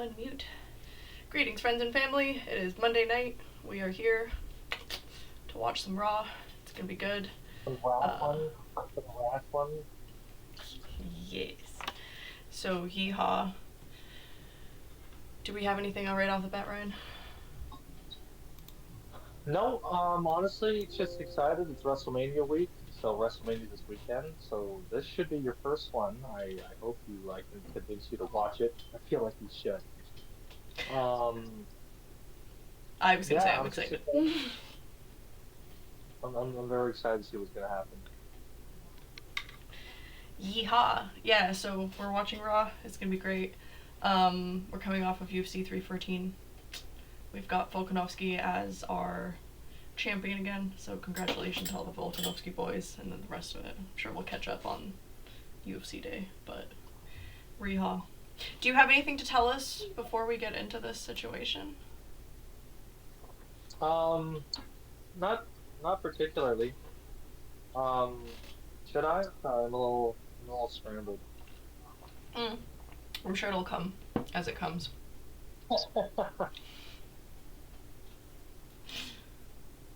Unmute. Greetings, friends and family. It is Monday night. We are here to watch some Raw. It's gonna be good. The last one. The last one. Yes. So, yeehaw. Do we have anything right off the bat, Ryan? No, honestly, just excited. It's WrestleMania week, so WrestleMania this weekend. So this should be your first one. I hope I can convince you to watch it. I feel like you should. Um, I was gonna say yeah, I'm I'm just excited. excited. I'm very excited to see what's gonna happen. Yeehaw. Yeah, so we're watching Raw. It's gonna be great. We're coming off of UFC 314. We've got Volkanovski as our champion again, so congratulations to all the Volkanovski boys, and then the rest of it. I'm sure we'll catch up on UFC Day, but Reha. Do you have anything to tell us before we get into this situation? Um, not not particularly. Um, should I? I'm a little scrambled. Mm. I'm sure it'll come as it comes.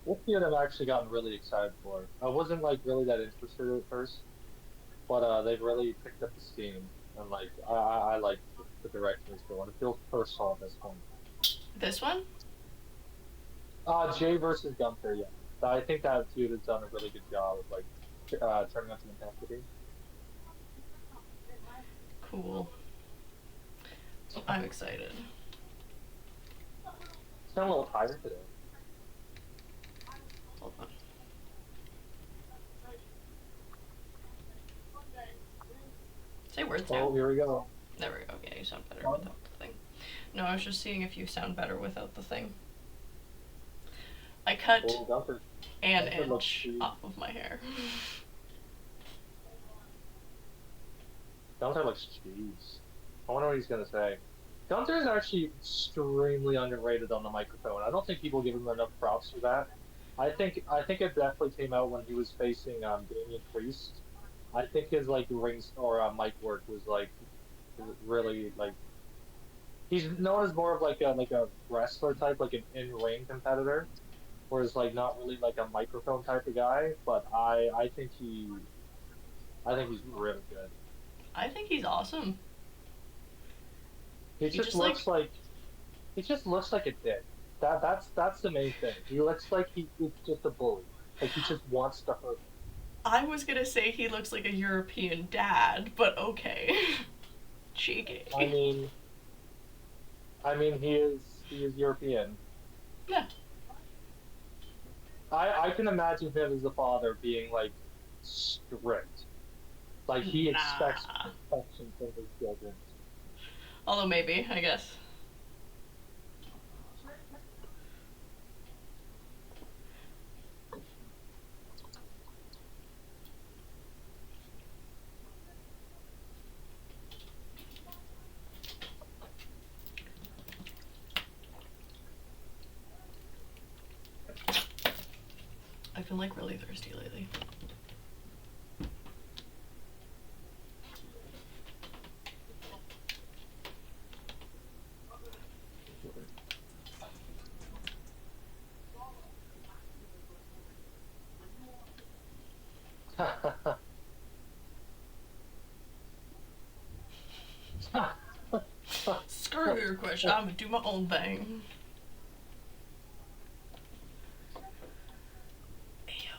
This feud I've actually gotten really excited for. I wasn't like really that interested at first, but they've really picked up the steam, and like I like the direction it's going. It feels personal at this point. This one? Jay versus Gunther, yeah. I think that feud has done a really good job of like turning up the intensity. Cool. I'm excited. It's been a little tired today. Hold on. Say words now. Oh, here we go. There we go. Yeah, you sound better without the thing. No, I was just seeing if you sound better without the thing. I cut Oh, Gunther. an Gunther looks inch cheese. off of my hair. Gunther looks cheese. I wonder what he's gonna say. Gunther is actually extremely underrated on the microphone. I don't think people give him enough props for that. I think it definitely came out when he was facing Damian Priest. I think his like rings or mic work was like really like he's known as more of like a wrestler type, like an in-ring competitor, whereas like not really like a microphone type of guy. But I think he's really good. I think he's awesome. He He just just like looks like he just looks like a dick. That's the main thing. He looks like he's just a bully. Like he just wants to hurt. I was gonna say he looks like a European dad, but okay. I Cheeky. mean, he is European. Yeah. I can imagine him as a father being like strict. Like he expects Nah. perfection from his children. Although maybe, I guess. I've been like really thirsty lately. Screw your question. I'm gonna do my own thing. Ayo.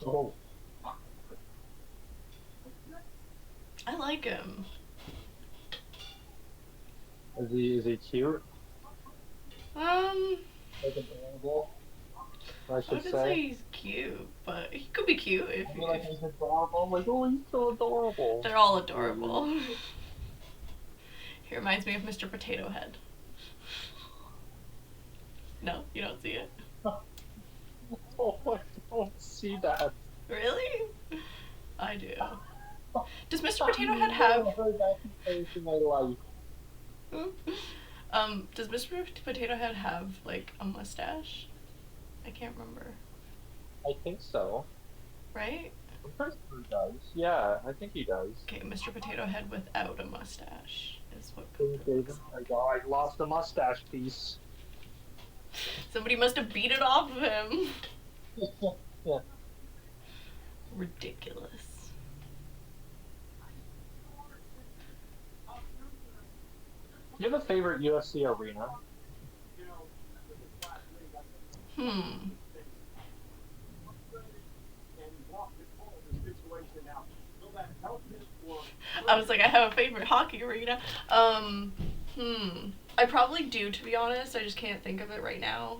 Oh, I like him. is he cute? Um, Like adorable, I I should wouldn't say say. he's cute, but he could be cute I feel like if he's adorable. I'm like, oh, he's so adorable. they're all Really? adorable. He reminds me of Mr. Potato Head. No, you don't see it. Oh, I don't see that. Really? I do. Does Mr. I've Potato Head have? never heard that comparison in my life. Does Mr. Potato Head have like a mustache? I can't remember. I think so. Right? I'm pretty sure he does. Yeah, I think he does. Okay, Mr. Potato Head without a mustache is what King Cooper David, looks like. like, oh, I lost the mustache piece. Somebody must have beat it off of him. Yeah. Ridiculous. You have a favorite UFC arena? Hmm. I was like, I have a favorite hockey arena. Hmm. I probably do, to be honest. I just can't think of it right now.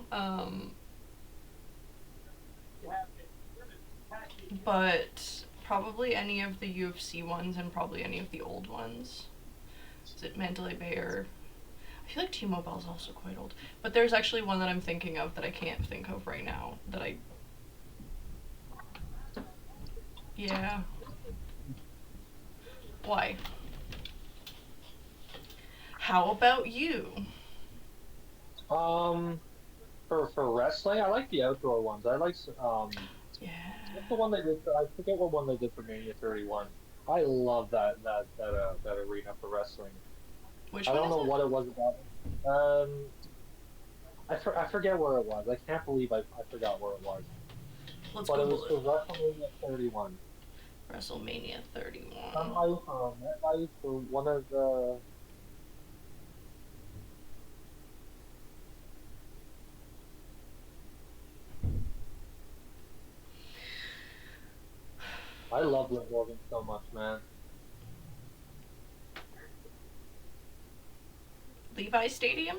But probably any of the UFC ones and probably any of the old ones. Is it Mandalay Bay or I feel like T-Mobile is also quite old. But there's actually one that I'm thinking of that I can't think of right now. Yeah. Why? How about you? Um, for wrestling, I like the outdoor ones. I like Yeah. what's the one they did? I forget what one they did for Mania 31. I love that arena for wrestling. Which I one don't is know it? what it was about. I forget where it was. I can't believe I forgot where it was. Let's But it was Google it. for WrestleMania 31. WrestleMania Some 31. ice or net ice or one of the. I love Liv Morgan so much, man. Levi Stadium?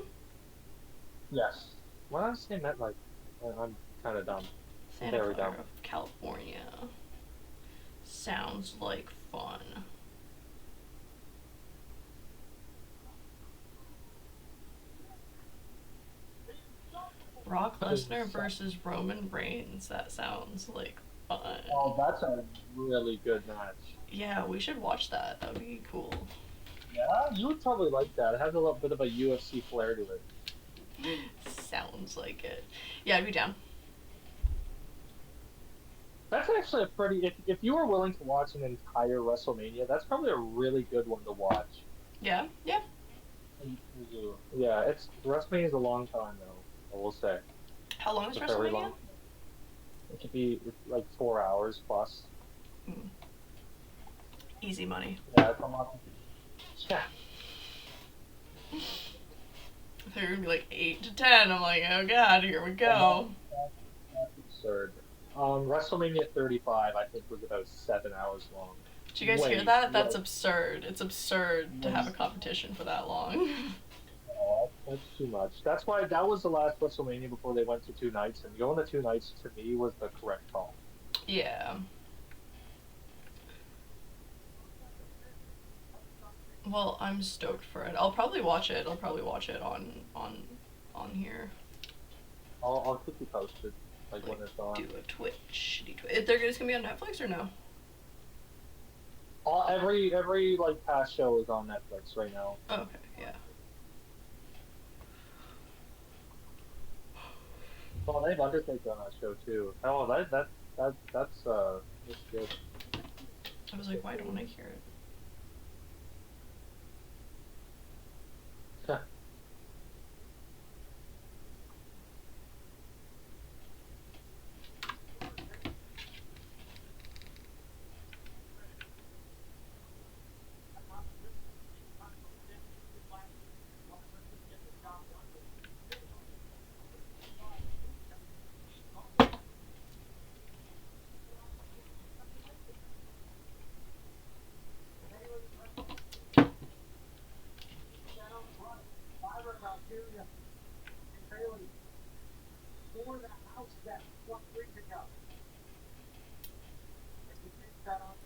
Yes. Why did I say MetLife? I'm kind of dumb. I'm Santa very dumb. Clara, California. Sounds like fun. Brock Lesnar versus Roman Reigns. That sounds like fun. Oh, that's a really good match. Yeah, we should watch that. That would be cool. Yeah, you would probably like that. It has a little bit of a UFC flair to it. Sounds like it. Yeah, I'd be down. That's actually a pretty. If you were willing to watch an entire WrestleMania, that's probably a really good one to watch. Yeah, yeah. Yeah, it's WrestleMania is a long time though. I will say How long is it's a very WrestleMania? long. It could be like 4 hours plus. Mm, easy money. Yeah, it's a lot. Yeah, They're gonna be like 8 to 10. I'm like, oh god, here we and go. that's absurd. WrestleMania 35, I think, was about 7 hours long. Did you guys hear Way, that? That's way, absurd. It's absurd to way. have a competition for that long. Oh, that's too much. That's why that was the last WrestleMania before they went to 2 nights, and going to 2 nights to me was the correct call. Yeah. Well, I'm stoked for it. I'll probably watch it. I'll probably watch it on here. I'll keep you posted, like Like when it's on. do a Twitch. It's gonna be on Netflix or no? Every like past show is on Netflix right now. Oh, okay, yeah. Oh, they have Undertaker on that show too. Oh, that's good. I was like, why don't I hear it?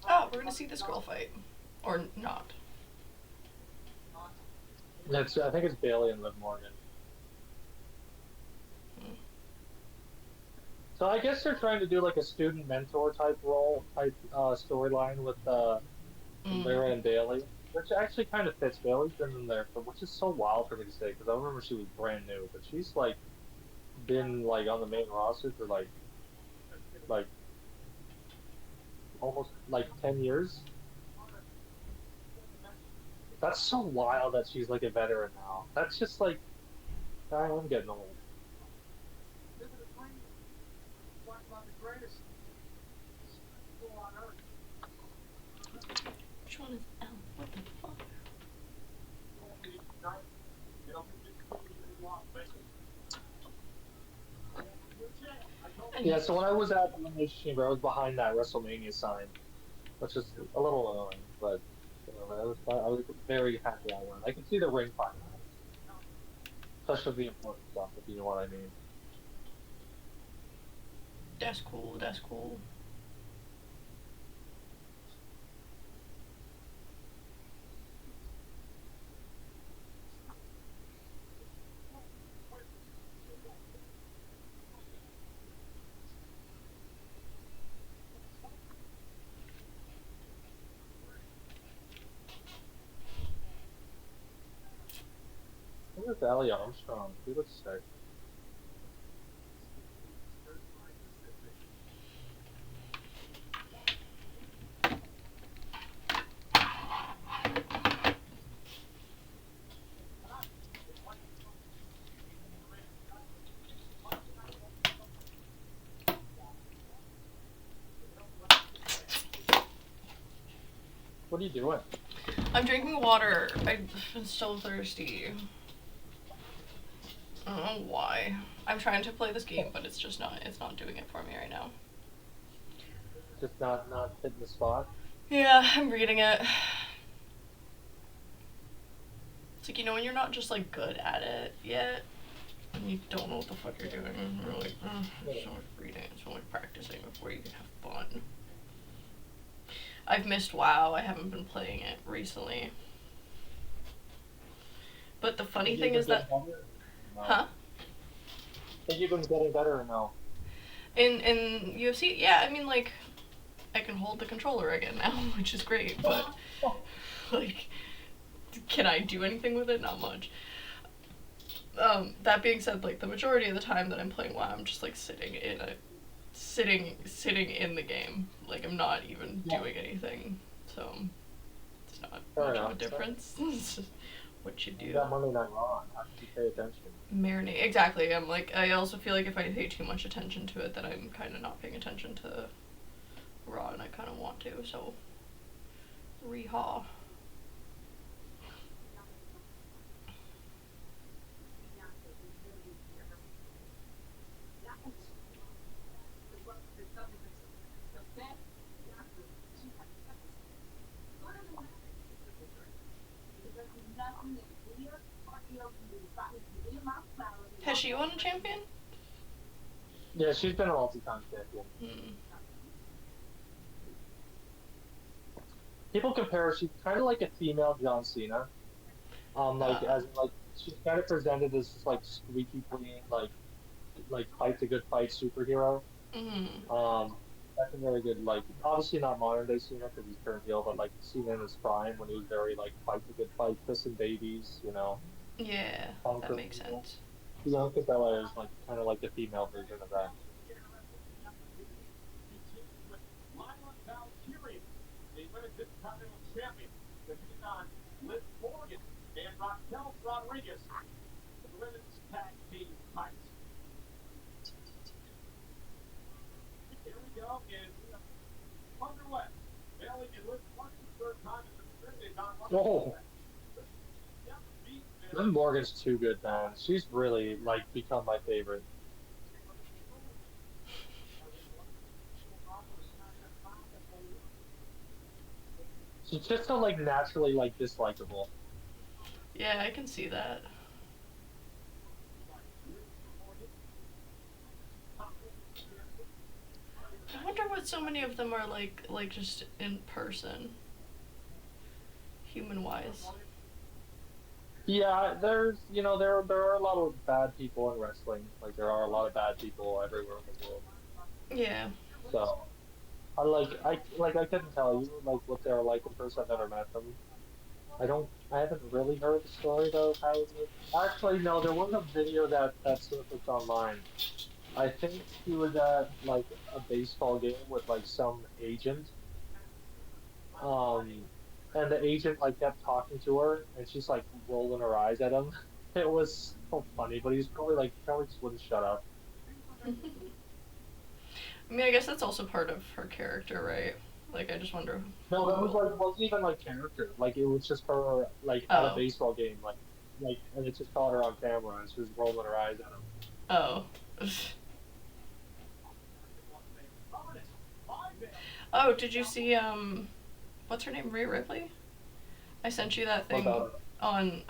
Oh, we're gonna see this girl fight. Or not. I think it's Bailey and Liv Morgan. Hmm. So I guess they're trying to do like a student mentor type role type storyline with Lyra and Bailey, which actually kind of fits. Bailey's been in there for, which is so wild for me to say because I remember she was brand new, but she's like been like on the main roster for like almost like 10 years. That's so wild that she's like a veteran now. That's just like I'm getting old. Which one is L? What the fuck? Yeah, Anyways. so when I was at the Elimination Chamber, I was behind that WrestleMania sign, which is a little annoying, but I was very happy I won. I could see the ring finally, especially the important stuff, if you know what I mean. That's cool, that's cool. Look at Ali Armstrong. He looks sick. What are you doing? I'm drinking water. I'm so thirsty. I don't know why. I'm trying to play this game, but it's not doing it for me right now. Just not hitting the spot. Yeah, I'm reading it. It's like, when you're not just like good at it yet, and you don't know what the fuck you're doing. You're like, so much reading, so much practicing before you can have fun. I've missed WoW. I haven't been playing it recently. But the funny thing is that, No. huh? Think you've been getting better or no? In UFC, yeah, I mean, like, I can hold the controller again now, which is great. But like, can I do anything with it? Not much. That being said, like, the majority of the time that I'm playing WoW, I'm just like sitting in the game. Like, I'm not even doing anything. So it's not much of a difference. It's just what you do. You got Monday Night Raw. How should you pay attention? Marinate. Exactly. I'm like, I also feel like if I pay too much attention to it, that I'm kind of not paying attention to Raw, and I kind of want to. So, rehaw. Has she won a champion? Yeah, she's been a multi-time champion. People compare her. She's kind of like a female John Cena. As like she's kind of presented as this like squeaky clean, like fights a good fight superhero. Um, that's a very good like obviously not modern day Cena because he's turned heel, but like Cena in his prime when he was very like fights a good fight, kissing babies, Yeah, that conquer makes people. sense. Bianca Belair is like kind of like the female version of that. Oh, Liv Morgan's too good, man. She's really like become my favorite. She's just so like naturally like dislikable. Yeah, I can see that. I wonder what so many of them are like just in person, human wise. Yeah, there are a lot of bad people in wrestling. Like there are a lot of bad people everywhere in the world. Yeah. So I couldn't tell you like what they're like in person. I've never met them. I haven't really heard the story though. Actually, no, there was a video that surfaced online. I think she was at like a baseball game with like some agent, um, and the agent like kept talking to her, and she's like rolling her eyes at him. It was so funny, but he's probably just wouldn't shut up. I mean, I guess that's also part of her character, right? Like, I just wonder No, that was who. like wasn't even like character. Like it was just her like at a Oh. baseball game, and it just caught her on camera, and she was rolling her eyes at him. Oh. Oh, did you see what's her name? Rhea Ripley? I sent you that What thing about her? on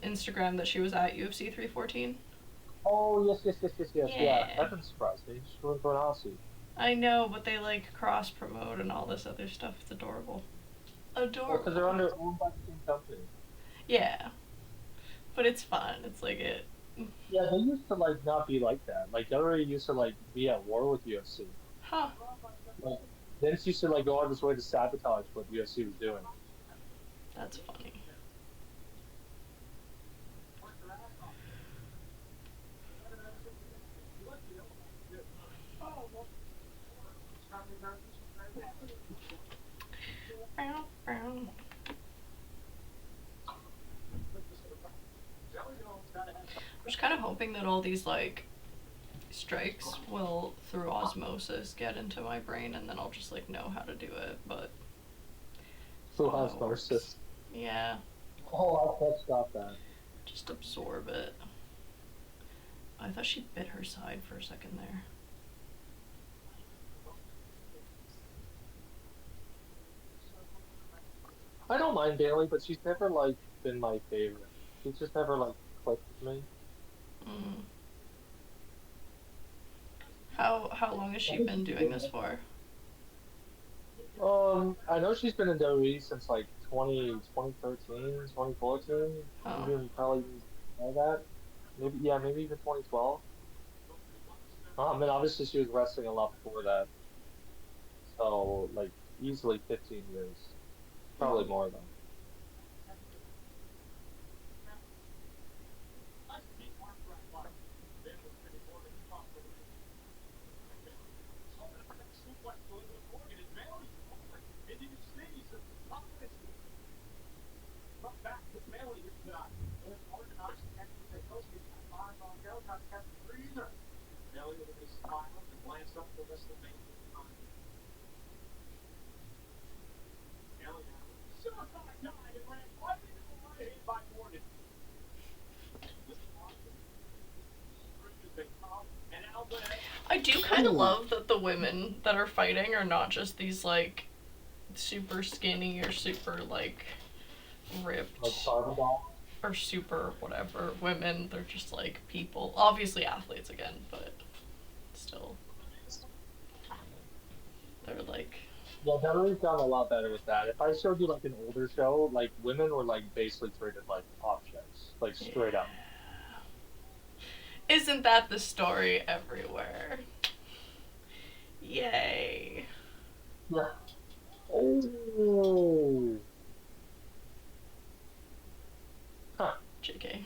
Instagram that she was at UFC 314. Oh yes, yes, yes, yes, yes, yeah. Yeah. That didn't surprise me. She's going to an Aussie. I know, but they like cross promote and all this other stuff. It's adorable. Well, because they're Adorable. owned by the same company. Yeah. But it's fun. It's like it. Yeah, they used to like not be like that. Like WWE used to like be at war with UFC. Huh. Like Vince used to like go out of his way to sabotage what UFC was doing. That's funny. Bow, bow. I'm just kind of hoping that all these like strikes will through osmosis get into my brain and then I'll just like know how to do it, but Full how House it works. Narcissist. Yeah, Oh, I can't stop that. just absorb it. I thought she bit her side for a second there. I don't mind Bailey, but she's never like been my favorite. She's just never like clicked with me. Mm. How long has I she think been she's doing good. this for? I know she's been in WWE since like 2013, 2014, Oh, even probably even all that. Maybe yeah, maybe even 2012. And obviously she was wrestling a lot before that, so like easily 15 years, probably mm. more though. I do kind of love that the women that are fighting are not just these like super skinny or super like Like ripped Barbadol. or super whatever women. They're just like people. Obviously athletes again, but still, they're like, Yeah, WWE's done a lot better with that. If I showed you like an older show, like women were like basically treated like objects, like yeah. straight up. Isn't that the story everywhere? Yay. Yeah. Oh. Huh. JK.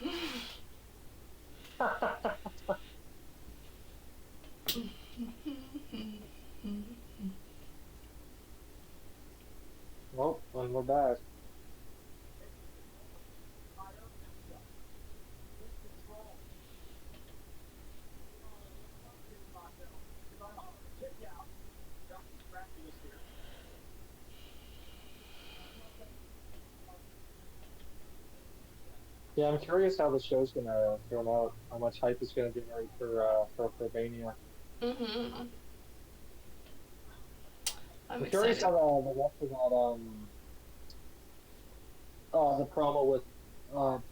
we're back. Yeah, I'm curious how the show's gonna turn out. How much hype is gonna generate for Mania. Mm-hmm. I'm I'm curious how excited. the rest of that the promo with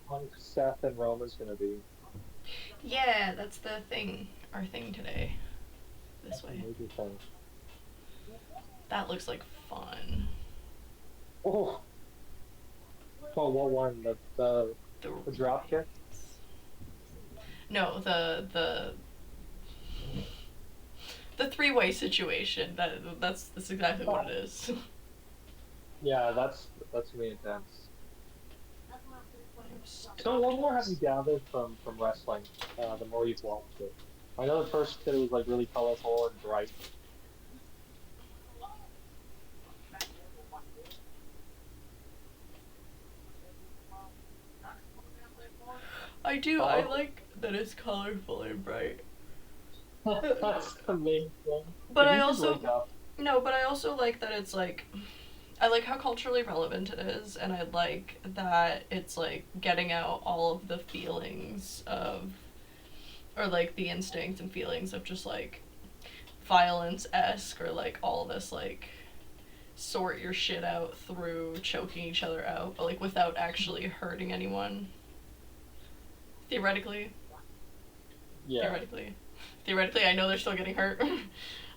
Punk, Seth, and Roman's gonna be. Yeah, that's the thing. Our thing today. This That's a way. major thing. That looks like fun. Oh, oh, what one? The The drop kick. no, the three-way situation. That's exactly what it is. Yeah, that's gonna be intense. So, Stoked what for more have you this. gathered from wrestling? The more you've watched it. I know the first said it was like really colorful and bright. I do. I Oh, like that it's colorful and bright. that's the main thing. But If I you just also wake up, no. But I also like that it's like I like how culturally relevant it is, and I like that it's like getting out all of the feelings of, or like the instincts and feelings of just like violence esque, or like all this like sort your shit out through choking each other out, but like without actually hurting anyone. Theoretically, yeah. theoretically, theoretically, I know they're still getting hurt.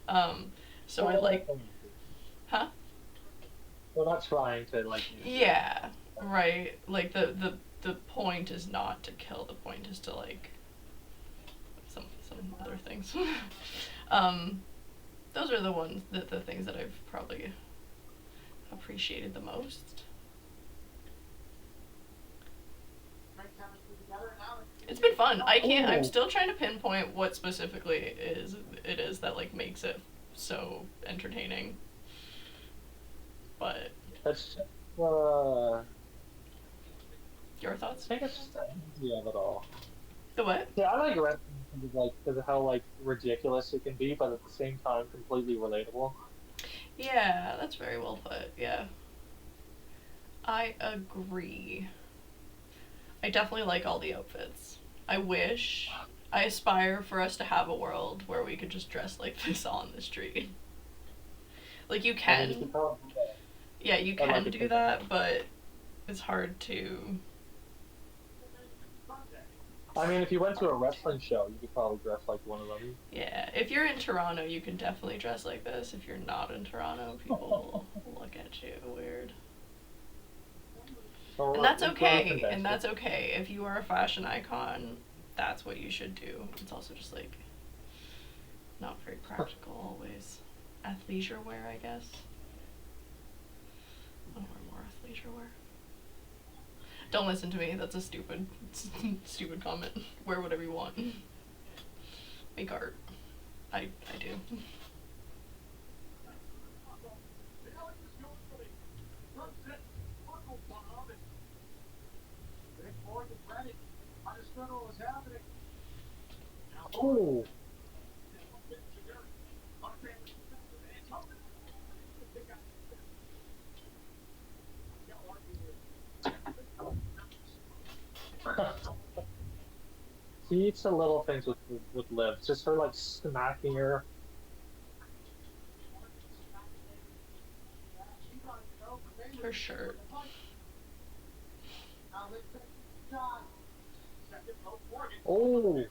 um, so I Well, they're like, not going to. huh? They're not trying to like do it. Yeah, right. Like the point is not to kill. The point is to like some other things. um, those are the ones that the things that I've probably appreciated the most. It's been fun. I can't. I'm Oh, still trying to pinpoint what specifically it is that like makes it so entertaining. But that's just, your I thoughts? think it's just the energy of it all. The what? Yeah, I like wrestling because of how like ridiculous it can be, but at the same time completely relatable. Yeah, that's very well put. Yeah, I agree. I definitely like all the outfits. I aspire for us to have a world where we could just dress like this on the street. Like you I mean, you could can, probably do yeah, you that at like can a do convention. that, but it's hard to. I mean, if you went to a wrestling show, you could probably dress like one of them. Yeah, if you're in Toronto, you can definitely dress like this. If you're not in Toronto, people will look at you weird. And Or that's you go to a okay. And convention. that's okay. If you are a fashion icon, that's what you should do. It's also just like not very practical always. Athleisure wear, I guess. I want to wear more athleisure wear. Don't listen to me. That's a stupid, stupid comment. Wear whatever you want. Make art. I do. Oh, she eats the little things with Liv. Just her like smacking her. Her shirt. Oh,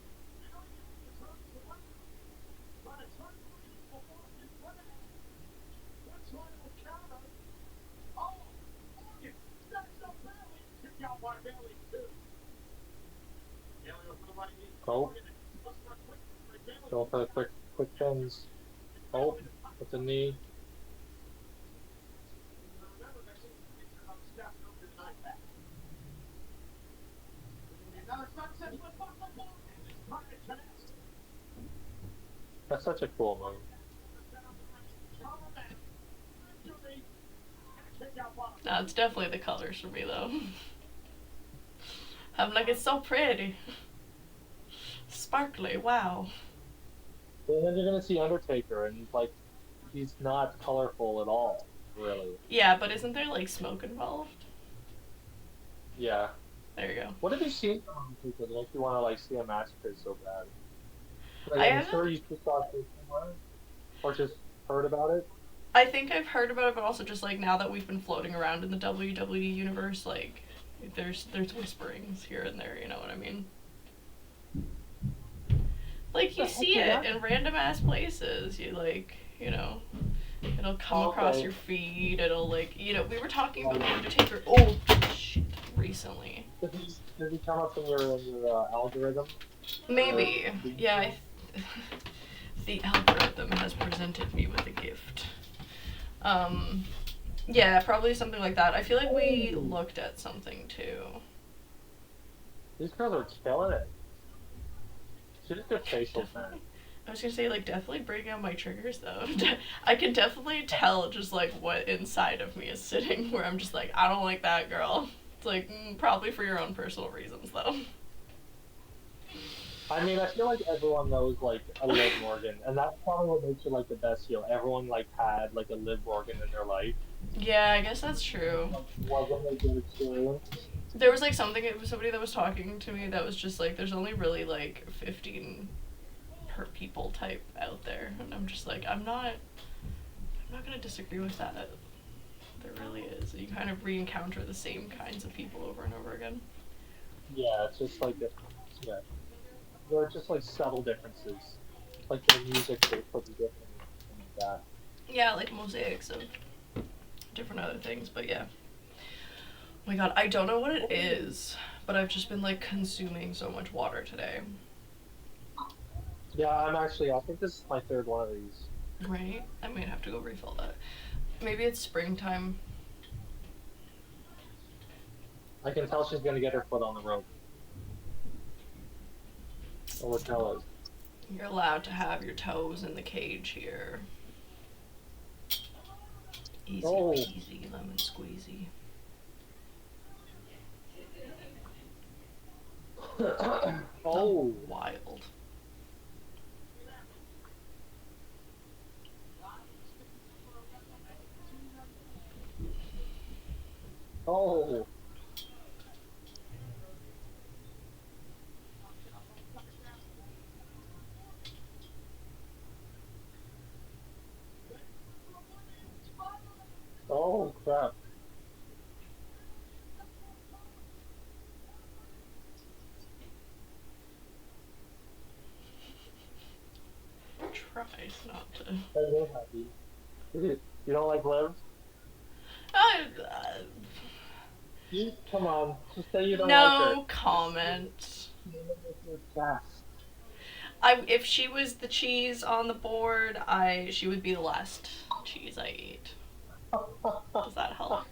oh, go for the quick pins. Oh, with the knee. That's such a cool move. No, it's definitely the colors for me though. I'm like, it's so pretty. Sparkly, wow. And then you're gonna see Undertaker, and like he's not colorful at all, really. Yeah, but isn't there like smoke involved? Yeah. There you go. What have you seen from Undertaker that makes you want to like see a match of his so bad? Like I I'm sure haven't. you just saw it somewhere, or just heard about it. I think I've heard about it, but also just like now that we've been floating around in the WWE universe, like there's whisperings here and there. You know what I mean? Like What you the heck see is it that? in random ass places. You like, you know, it'll come across Okay. your feed. It'll like, you know, we were talking about the Undertaker. Oh shit! Recently, Does he come up in your algorithm? Or maybe. Yeah. The algorithm has presented me with a gift. Um, yeah, probably something like that. I feel like we oh, looked at something too. these girls are killing it. She just good facials, man. Definitely. I was gonna say, like, definitely bring out my triggers though. I can definitely tell just like what inside of me is sitting where I'm just like, I don't like that girl. It's like, probably for your own personal reasons though. I mean, I feel like everyone knows like a Liv Morgan, and that's probably what makes her like the best heel. Everyone like had like a Liv Morgan in their life. Yeah, I guess that's true. Like, wasn't a good experience. There was like something, it was somebody that was talking to me that was just like, there's only really like 15 per people type out there. And I'm just like, I'm not gonna disagree with that. There really is. You kind of re-encounter the same kinds of people over and over again. Yeah, it's just like yeah, there are just like subtle differences. Like their music taste will be different and like that. Yeah, like mosaics of different other things, but yeah. Oh my god, I don't know what it is, but I've just been like consuming so much water today. Yeah, I'm actually. I think this is my third one of these. Right? I might have to go refill that. Maybe it's springtime. I can tell she's gonna get her foot on the rope. Or what tell is. You're allowed to have your toes in the cage here. Easy Oh, peasy, lemon squeezy. oh, Wild. oh. Oh crap. Tries not to. I'm so happy. You don't like Liv? Uh, You come on, just say you don't like her. no comment. With your chest. If she was the cheese on the board, she would be the last cheese I eat. Does that help?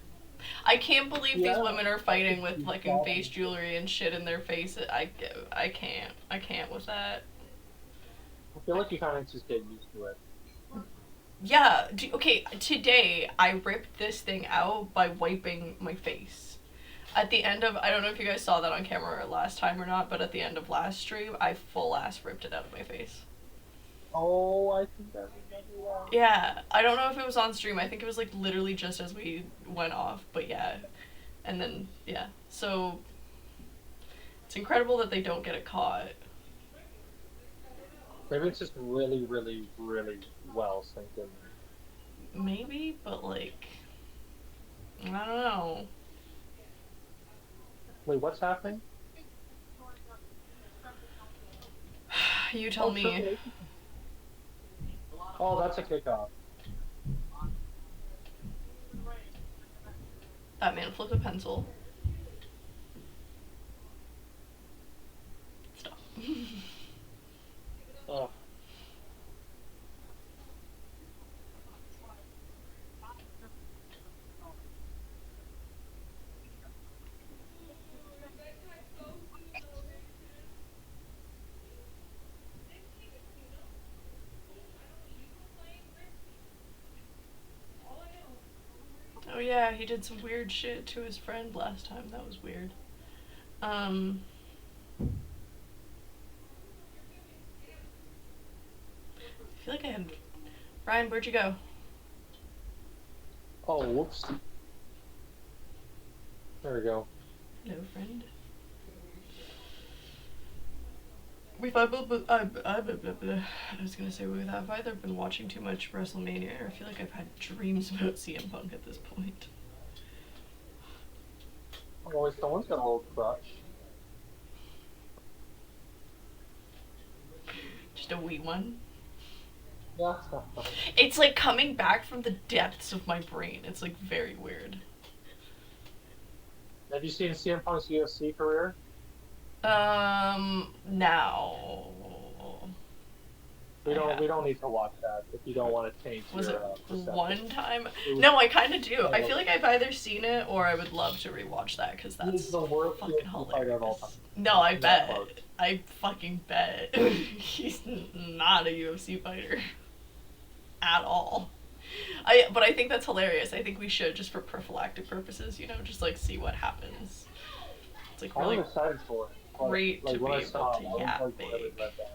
I can't believe these Yeah, women are I think fighting with she's fucking probably face jewelry and shit in their faces. I can't. I can't with that. I feel like you kind of just get used to it. Yeah. Okay. Today I ripped this thing out by wiping my face. At the end of, I don't know if you guys saw that on camera last time or not, but at the end of last stream, I full ass ripped it out of my face. Oh, I think I remember that. Yeah, I don't know if it was on stream. I think it was like literally just as we went off, but yeah. And then, yeah. So it's incredible that they don't get it caught. Maybe it's just really, really, really well synced in there. Maybe, but like, I don't know. Wait, what's happening? You tell Oh, me. Triple H. Oh, that's a kickoff. That man flipped a pencil. Stop. Oh. Oh yeah, Yeah, he did some weird shit to his friend last time. That was weird. I feel like I had. Ryan, where'd you go? Oh, whoops. There we go. Hello, friend. I was gonna say we have either been watching too much WrestleMania, or I feel like I've had dreams about CM Punk at this point. Oh, someone's got a little crush. Just a wee one. Yeah. It's like coming back from the depths of my brain. It's like very weird. Have you seen CM Punk's UFC career? Now. We don't need to watch that if you don't want to taint Was your it perception. one time? Was, No, I kind of do. I feel like I've either seen it or I would love to rewatch that because that's the worst fucking UFC fighter of all time. hilarious. No, I Not bet. close. I fucking bet. He's not a UFC fighter. At all. But I think that's hilarious. I think we should, just for prophylactic purposes, just like see what happens. It's like really I was excited for it. great to be when I able saw to it, yap I was big. really let down.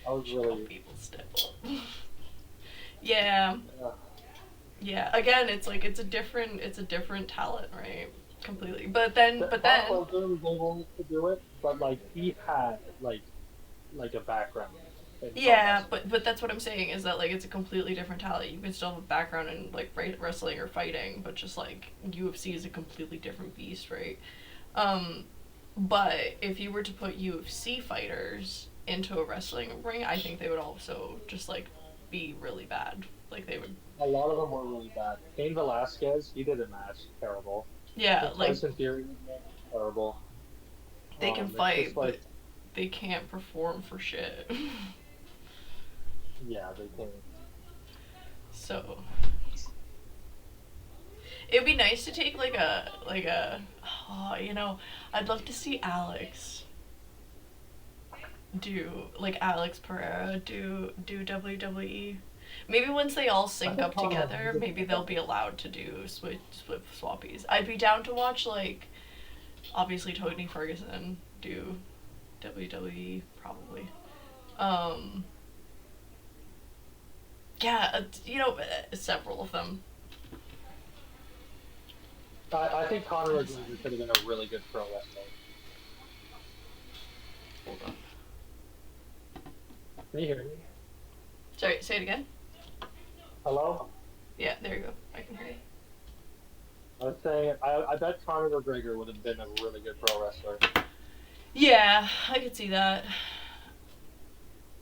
I was really. People still. Yeah. Again, it's like it's a different talent, right? Completely. But then. Brock Lesnar was able to do it, but like he had like a background. Yeah, but that's what I'm saying is that like it's a completely different talent. You can still have a background in like wrestling or fighting, but just like UFC is a completely different beast, right? But if you were to put UFC fighters into a wrestling ring, I think they would also just like be really bad. Like they would. A lot of them were really bad. Cain Velasquez, he did a match terrible. Yeah, like Tyson Fury, terrible. They can fight, but they can't perform for shit. Yeah, they can. So it'd be nice to take I'd love to see Alex Alex Pereira do WWE. Maybe once they all sync up together, maybe they'll be allowed to do swappies. I'd be down to watch obviously Tony Ferguson do WWE probably. Yeah, several of them. I think Conor McGregor could have been a really good pro wrestler. Hold on. Can you hear me? Sorry, say it again. Hello? Yeah, there you go. I can hear you. I was saying, I bet Conor McGregor would have been a really good pro wrestler. Yeah, I could see that.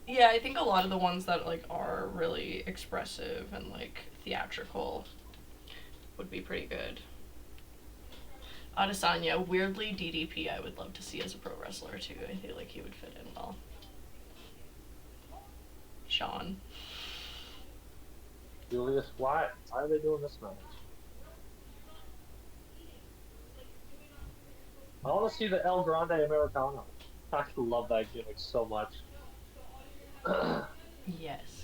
Yeah, I think a lot of the ones that are really expressive and theatrical would be pretty good. Adesanya, weirdly DDP I would love to see as a pro wrestler too. I feel like he would fit in well. Sean. Julius, why are they doing this match? I want to see the El Grande Americano. I love that gimmick so much. Yes.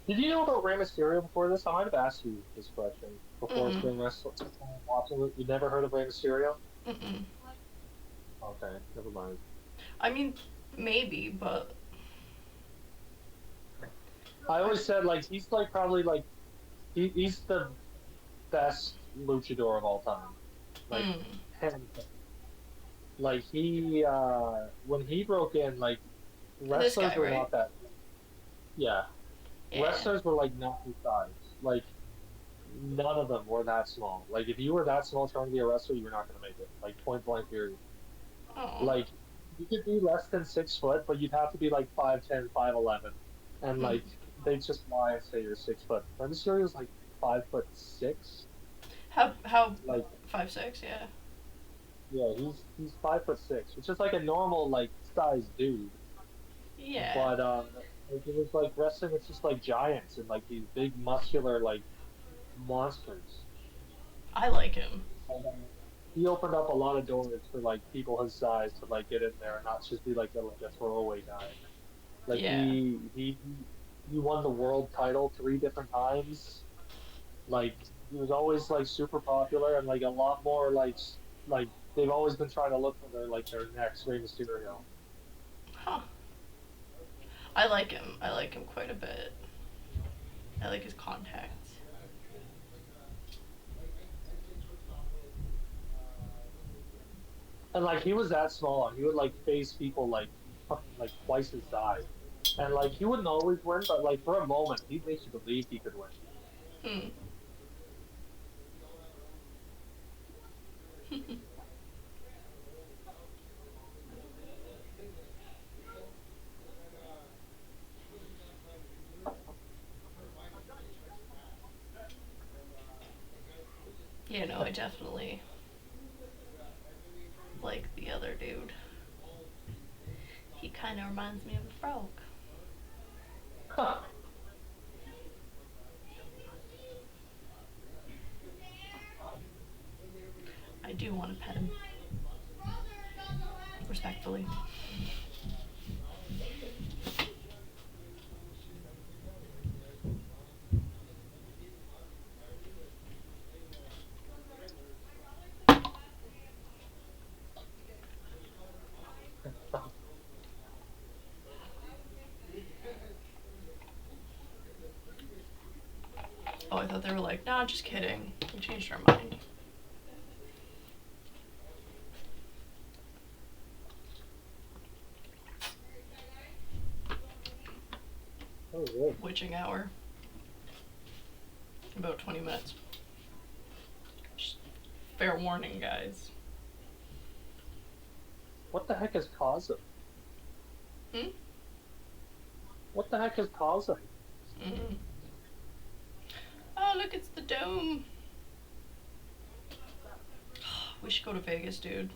Did you know about Rey Mysterio before this? I might have asked you this question before spring wrestling. Watching it, you never heard of Rey Mysterio? Mm-mm. Okay, never mind. I mean, maybe, but I always said he's probably he's the best luchador of all time. Him. He when he broke in, wrestlers were not that. Yeah. Wrestlers were not his size. None of them were that small. If you were that small trying to be a wrestler, you were not going to make it. Point blank period. Oh. You could be less than 6 foot, but you'd have to be 5'10", 5'11", and they'd just lie and say you're 6 foot. Rey Mysterio's 5'6". How Like 5'6", yeah. yeah, he's 5'6", which is like a normal like size dude. Yeah. But like, it was like wrestling with just like giants and like these big muscular like monsters. I like him. And he opened up a lot of doors for like people his size to like get in there and not just be like a throwaway guy. Like Yeah. he won the world title 3 different times. Like he was always like super popular and like a lot more like they've always been trying to look for their next Rey Mysterio. Huh. I like him. I like him quite a bit. I like his contacts. And like he was that small and he would like face people like fucking like twice his size. And like he wouldn't always win, but like for a moment he'd make you believe he could win. Hmm. Yeah, no, I definitely like the other dude. He kind of reminds me of a frog. I do want to pet him. Respectfully. Oh, I thought they were like, nah, just kidding. We changed our mind. Oh really? Witching hour. About 20 minutes. Just fair warning, guys. What the heck is causing? Hmm? What the heck is causing? Mm. Oh, look, it's the dome. We should go to Vegas, dude.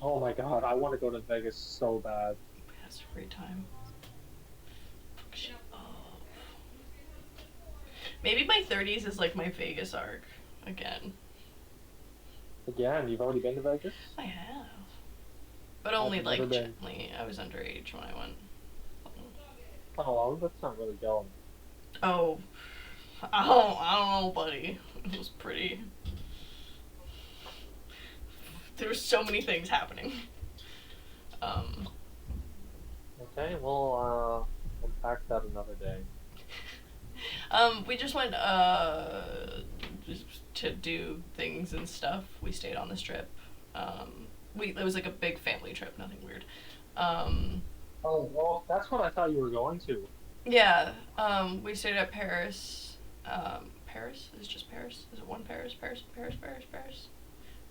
Oh my god, I want to go to Vegas so bad. That's a great time. Shut up. Maybe my 30s is like my Vegas arc again. Again, you've already been to Vegas? I have. But only I've never like been. gently. I was underage when I went. Oh, well, that's not really going. Oh, I don't know, buddy. It was pretty. There were so many things happening. Um, Okay, we'll unpack that another day. we just went just to do things and stuff. We stayed on this trip. It was like a big family trip, nothing weird. Um, Oh, well, that's what I thought you were going to. yeah, we stayed at Paris. Paris? Is it just Paris? Is it one Paris? Paris? Paris? Paris? Paris?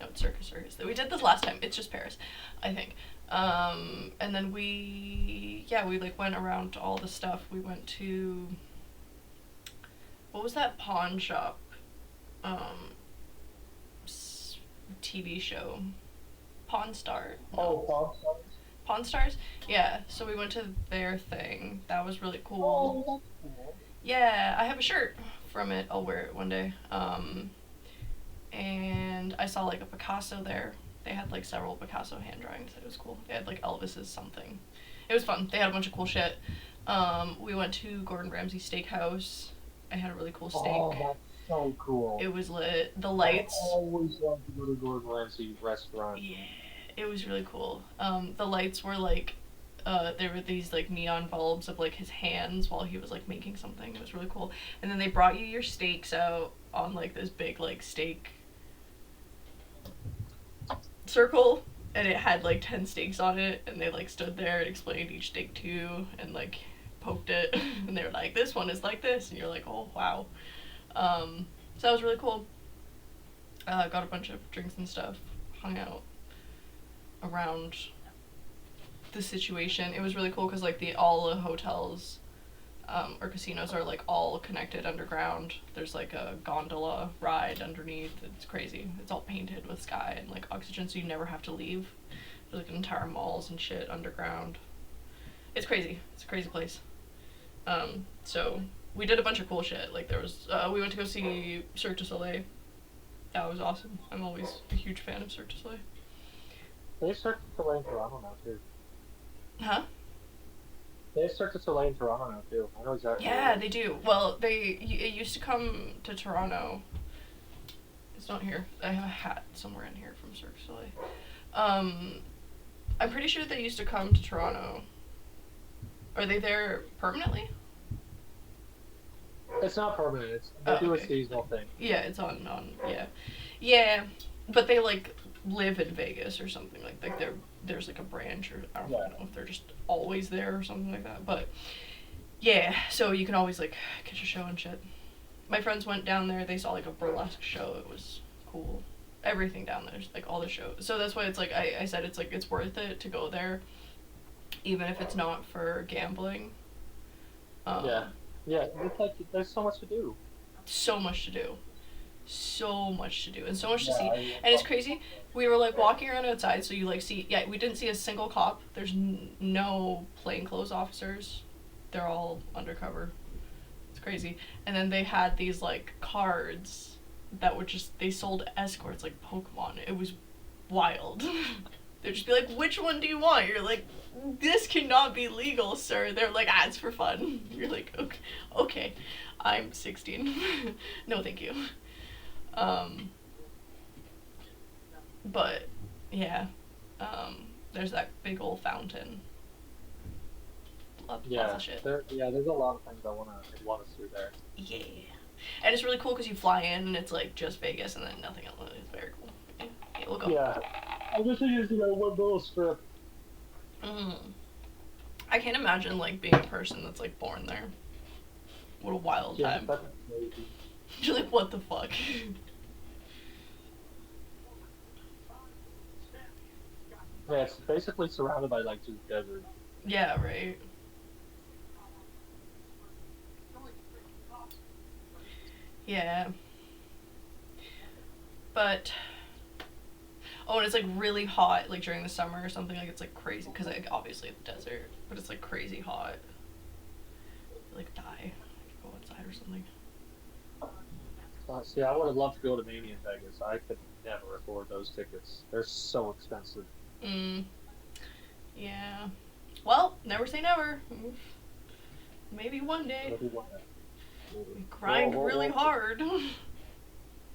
No, it's Circus Circus. We did this last time. It's just Paris, I think. And then we like went around to all the stuff. We went to, what was that pawn shop? Um, TV show. Pawn Star. Oh, No. Pawn Stars? Pawn Stars? Yeah, so we went to their thing. That was really cool. Oh, that's cool. Yeah, I have a shirt from it. I'll wear it one day. And I saw like a Picasso there. They had like several Picasso hand drawings. It was cool. They had like Elvis's something. It was fun. They had a bunch of cool shit. We went to Gordon Ramsay's steakhouse. I had a really cool Oh, steak. that's so cool. It was lit. The I lights. always wanted to go to Gordon Ramsay restaurant. Yeah, it was really cool. The lights were like, there were these like neon bulbs of like his hands while he was like making something. It was really cool. And then they brought you your steaks out on like this big like steak circle, and it had like 10 steaks on it, and they like stood there and explained each steak to you and like poked it, and they were like, this one is like this, and you're like, oh wow. So that was really cool. Got a bunch of drinks and stuff, hung out around the situation. It was really cool because like all the hotels our casinos are like all connected underground. There's like a gondola ride underneath. It's crazy. It's all painted with sky and like oxygen, so you never have to leave. There's like entire malls and shit underground. It's crazy. It's a crazy place. So we did a bunch of cool shit. Like there was, we went to go see Cirque du Soleil. That was awesome. I'm always a huge fan of Cirque du Soleil. They start to Soleil in Toronto now too. Huh? They start to Soleil in Toronto now too. I know exactly. Yeah, they do. Well, it used to come to Toronto. It's not here. I have a hat somewhere in here from Cirque du Soleil. I'm pretty sure they used to come to Toronto. Are they there permanently? It's not permanent. They do okay. a seasonal thing. Yeah, it's on yeah, but they like live in Vegas or something like there's like a branch, or I don't know if they're just always there or something like that. But yeah, so you can always like catch a show and shit. My friends went down there. They saw like a burlesque show. It was cool. Everything down there, like all the shows. So that's why it's like I said it's like it's worth it to go there, even if it's not for gambling. Yeah, it's like there's so much to do. So much to do. So much to do and so much to see. And it's crazy. We were like walking around outside, so you like see, we didn't see a single cop. There's no plainclothes officers. They're all undercover. It's crazy. And then they had these like cards that were just, they sold escorts like Pokemon. It was wild. They'd just be like, which one do you want? You're like, this cannot be legal, sir. They're like, it's for fun. You're like, okay. I'm 16. No, thank you. But, yeah. There's that big old fountain. Love the shit. There's a lot of things I wanna see there. Yeah. And it's really cool because you fly in and it's like just Vegas and then nothing else. It's very cool. Yeah, we'll go. Yeah. I wish I used one little strip. I can't imagine like being a person that's like born there. What a wild time. That's crazy. You're like, what the fuck? Yeah, it's basically surrounded by like just desert. Yeah, right. Yeah. But oh, and it's like really hot, like during the summer or something. Like it's like crazy because like obviously it's desert, but it's like crazy hot. You, like die. I could go outside or something. See, I would have loved to go to Mania in Vegas. I could never afford those tickets. They're so expensive. Yeah. Well, never say never. Maybe one day. We grind really hard.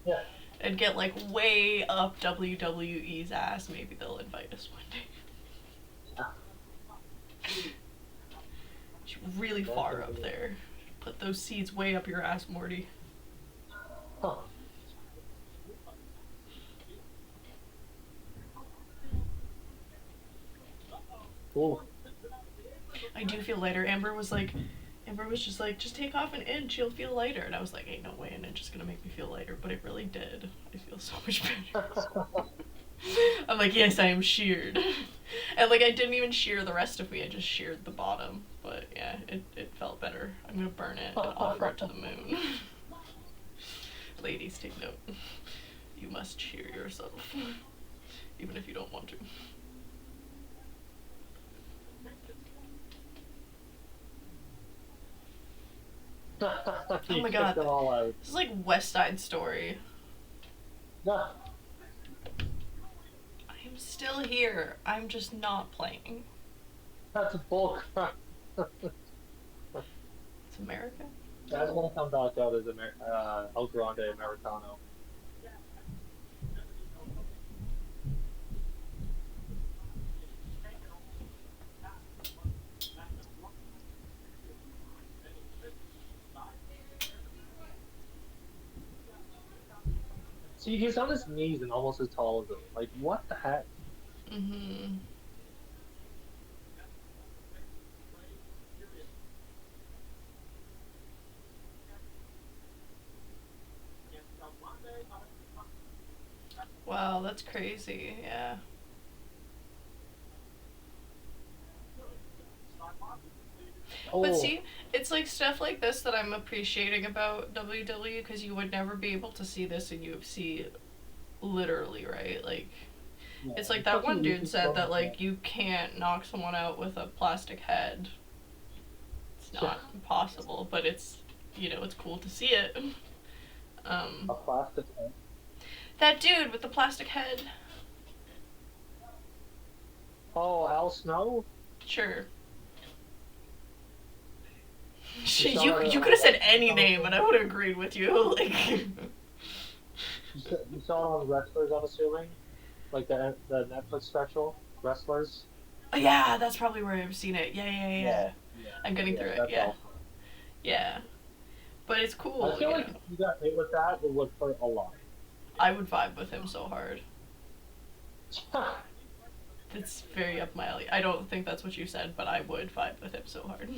Yeah. And get like way up WWE's ass. Maybe they'll invite us one day. Really far up there. Put those seeds way up your ass, Morty. Huh. Cool. I do feel lighter. Amber was just like, just take off an inch, you'll feel lighter. And I was like, ain't no way an inch is gonna make me feel lighter. But it really did. I feel so much better. I'm like, yes, I am sheared. And like, I didn't even shear the rest of me. I just sheared the bottom. But yeah, it felt better. I'm gonna burn it and offer it to the moon. Ladies, take note. You must shear yourself. Even if you don't want to. Oh my god. This is like West Side Story. Yeah. I am still here. I'm just not playing. That's a bull crap. It's America? That's gonna come back out as El Grande Americano. See, he's on his knees and almost as tall as him. Like, what the heck? Wow, that's crazy, yeah. But Oh, see, it's like stuff like this that I'm appreciating about WWE because you would never be able to see this in UFC, literally, right? Like, yeah. it's like that Especially one dude Lucas said that, Bones, like, you can't knock someone out with a plastic head. It's yeah. not impossible, but it's, it's cool to see it. A Um, plastic head. that dude with the plastic head. Oh, Al Snow? Sure. You saw you that you could on have said any Wrestling? name and I would have agreed with you. Like, You saw it on Wrestlers, I'm assuming? Like the Netflix special? Wrestlers? oh, yeah, that's probably where I've seen it. Yeah. Yeah, yeah, I'm getting yeah, through it. that's Yeah, Al Snow. yeah. But it's I cool. feel like if you got hit with that, it would hurt a lot. I would vibe with him so hard. It's very up my alley. I don't think that's what you said, but I would vibe with him so hard.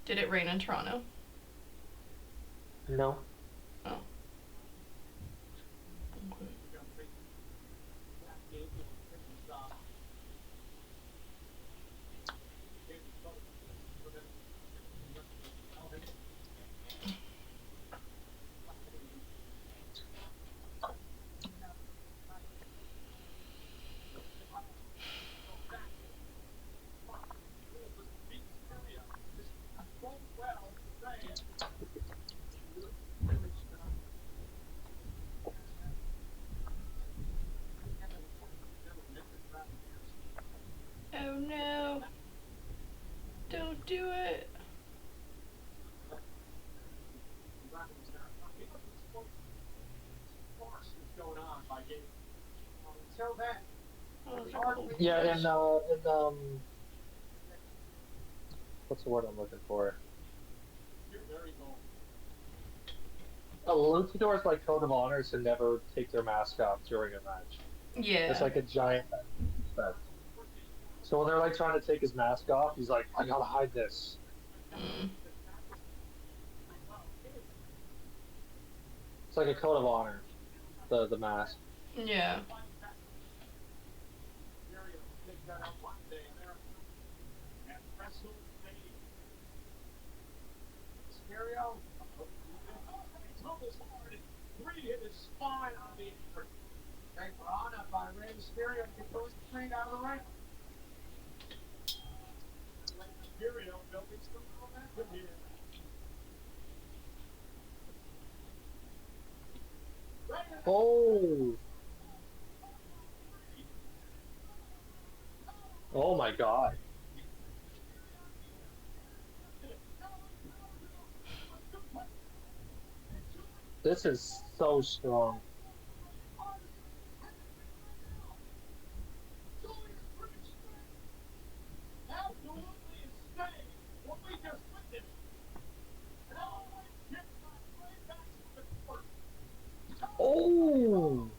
Did it rain in Toronto? No. Oh. Oh no. Don't do it. Oh, those are cool. Yeah, what's the word I'm looking for? Luchadors like Code of Honor to never take their mask off during a match. It's Yeah. like a giant respect. So when they're like trying to take his mask off, he's like, I gotta hide this. Mm. It's like a Code of Honor, the mask. Yeah. Oh, oh my God. This is so strong. Oh,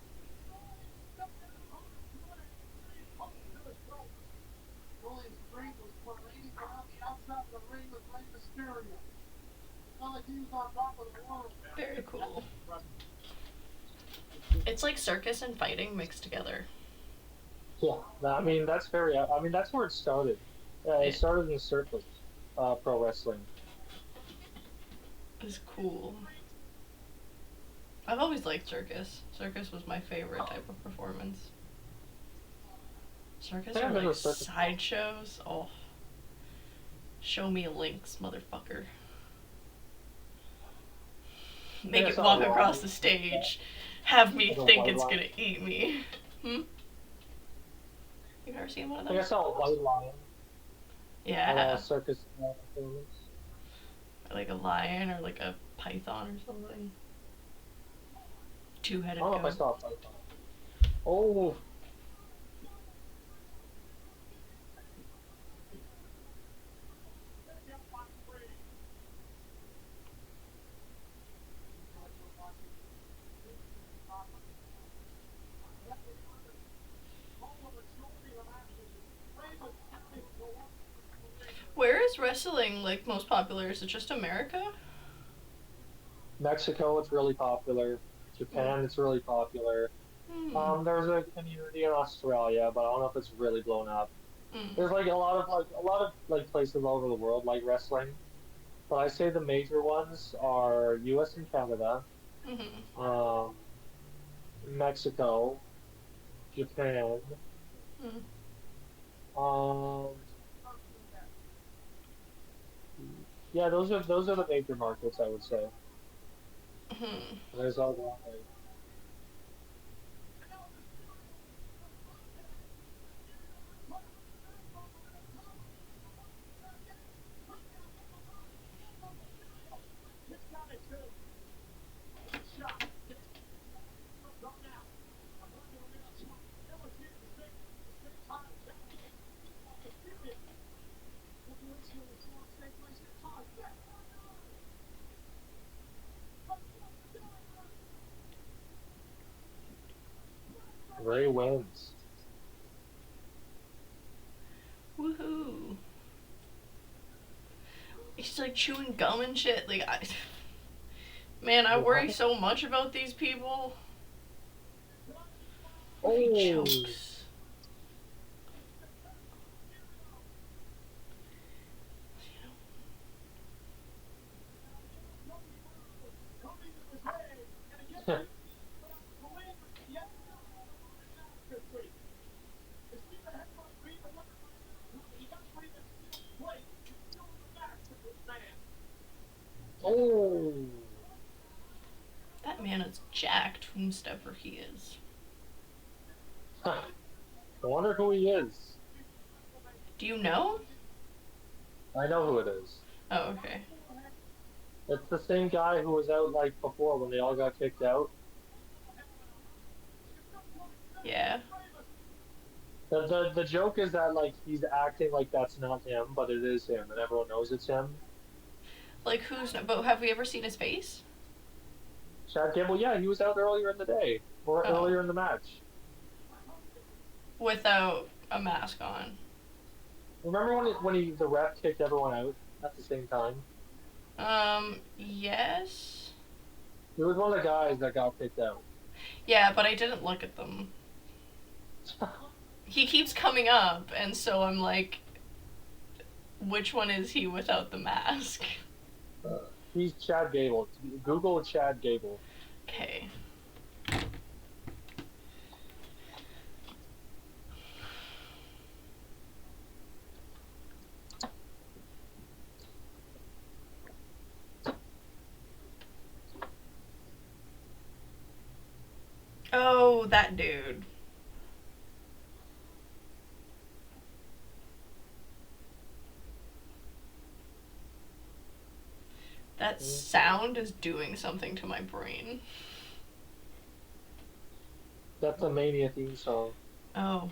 Very cool. It's like circus and fighting mixed together. yeah. I mean, that's very. I mean, that's where it started. Yeah. It started in the circus, pro wrestling. It's cool. I've always liked circus. Circus was my favorite type of performance. Circus I or have been to like a circus. sideshows? Oh. Show me a Lynx, motherfucker. Make I it saw walk a across lion. the stage. Have me Like a think white it's lion. gonna eat me. Hmm? You've ever seen one of I think I those? saw a white lion at a Yeah. circus performance. Like a lion or like a python or something. I Two-headed don't know if I goat. saw a python. Oh, Where is wrestling like most popular? Is it just America? Mexico, it's really popular. Japan, it's really popular. Hmm. There's a community in Australia, but I don't know if it's really blown up. Hmm. There's like a lot of like places all over the world like wrestling, but I say the major ones are U.S. and Canada, Hmm. um, Mexico, Japan, Hmm. um, yeah, those are the major markets I would say. Hmm. There's a lot like Ray wins. Woohoo. He's like chewing gum and shit. Like, man, I worry What? so much about these people. What if he Oh, chokes? oh. That man is jacked, whomstever he is. I wonder who he is. Do you know? I know who it is. Oh, okay. It's the same guy who was out like before when they all got kicked out. Yeah. The joke is that like he's acting like that's not him, but it is him, and everyone knows it's him. Like, but have we ever seen his face? Chad Gable, yeah, he was out earlier in the day or Oh. earlier in the match. Without a mask on. Remember when the ref kicked everyone out at the same time? Yes? He was one of the guys that got kicked out. Yeah, but I didn't look at them. He keeps coming up, and so I'm like, which one is he without the mask? He's Chad Gable. Google Chad Gable. Okay. Oh, that dude. That sound is doing something to my brain. That's a Mania theme song. Oh.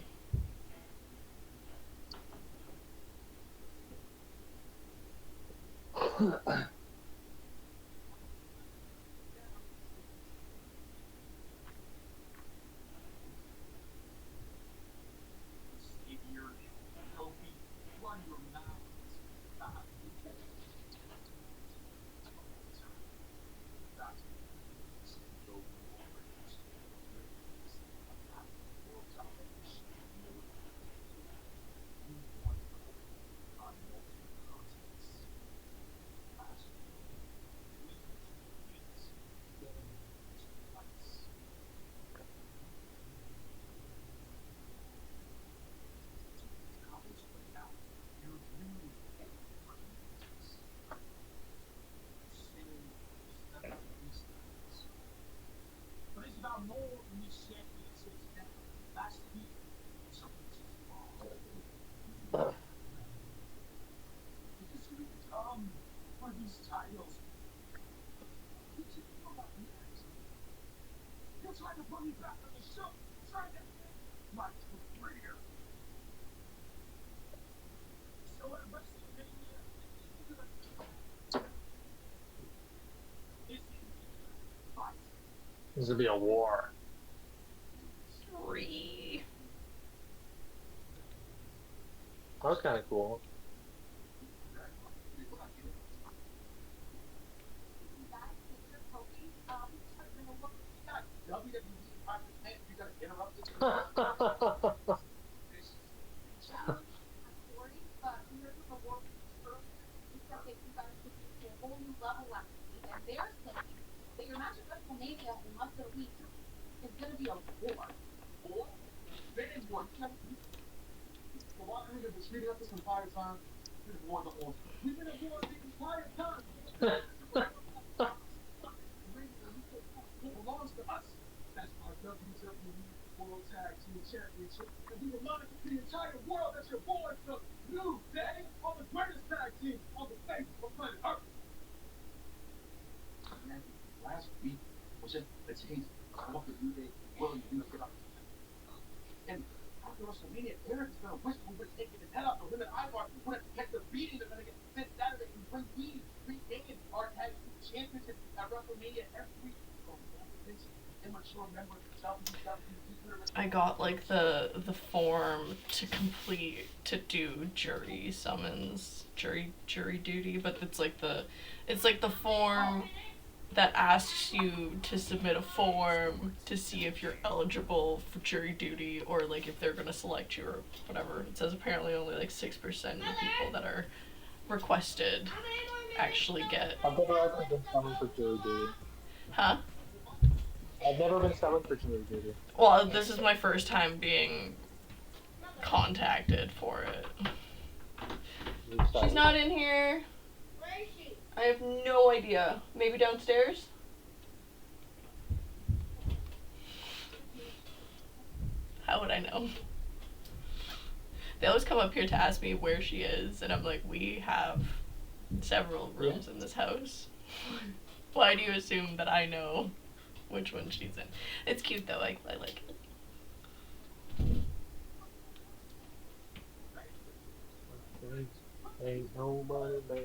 This would be a war. 3. That was kind of cool. I got like the form to complete to do jury summons, jury duty, but it's like the form that asks you to submit a form to see if you're eligible for jury duty or like if they're gonna select you or whatever. It says apparently only like 6% of the people that are requested actually get. I've never actually been summoned for jury duty. Huh? I've never been summoned for jury duty. Well, this is my first time being contacted for it. She's not in here. Where is she? I have no idea. Maybe downstairs? How would I know? They always come up here to ask me where she is, and I'm like, we have several rooms in this house. Why do you assume that I know which one she's in? It's cute though, I like it. Ain't nobody man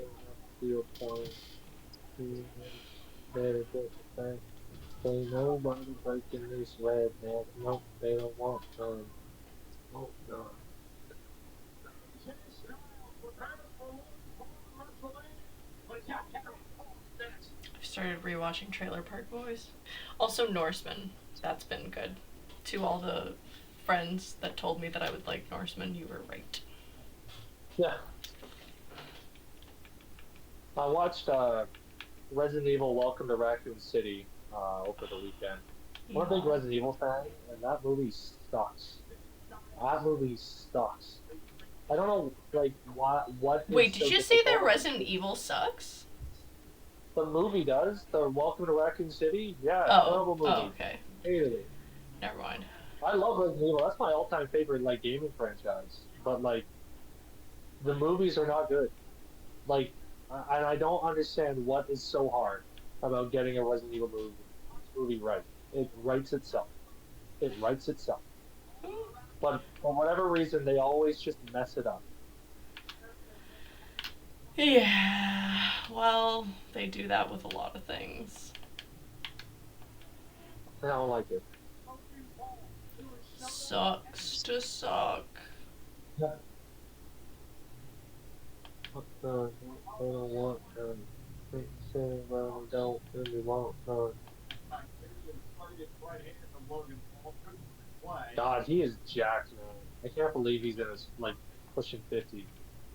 feel point. Better get the thing. Ain't nobody breaking this red man. No, they don't want none. Oh no. I've started rewatching Trailer Park Boys. Also Norseman. That's been good. To all the friends that told me that I would like Norseman, you were right. Yeah. I watched Resident Evil Welcome to Raccoon City over the weekend. I'm a big Resident Evil fan, and that movie sucks. That movie sucks. I don't know, like, what Wait, did so you say that difficult. Resident Evil sucks? The movie does. The Welcome to Raccoon City? Yeah, terrible movie. Oh, okay. Hated it. Never mind. I love Resident Evil. That's my all-time favorite, like, gaming franchise. But, like, the movies are not good. Like, and I don't understand what is so hard about getting a Resident Evil movie right. It writes itself. It writes itself. But for whatever reason, they always just mess it up. Yeah, well, they do that with a lot of things. I don't like it. Sucks to suck. Yeah. What the? I don't want none. They say, well, don't really want none. God, he is jacked, man. I can't believe he's in his, like, pushing 50.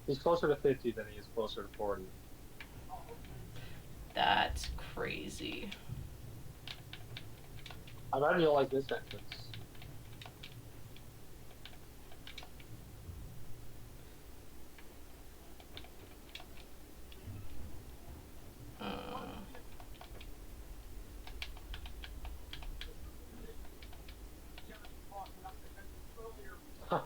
He's closer to 50 than he is closer to 40. That's crazy. I imagine you'll like this entrance. Huh.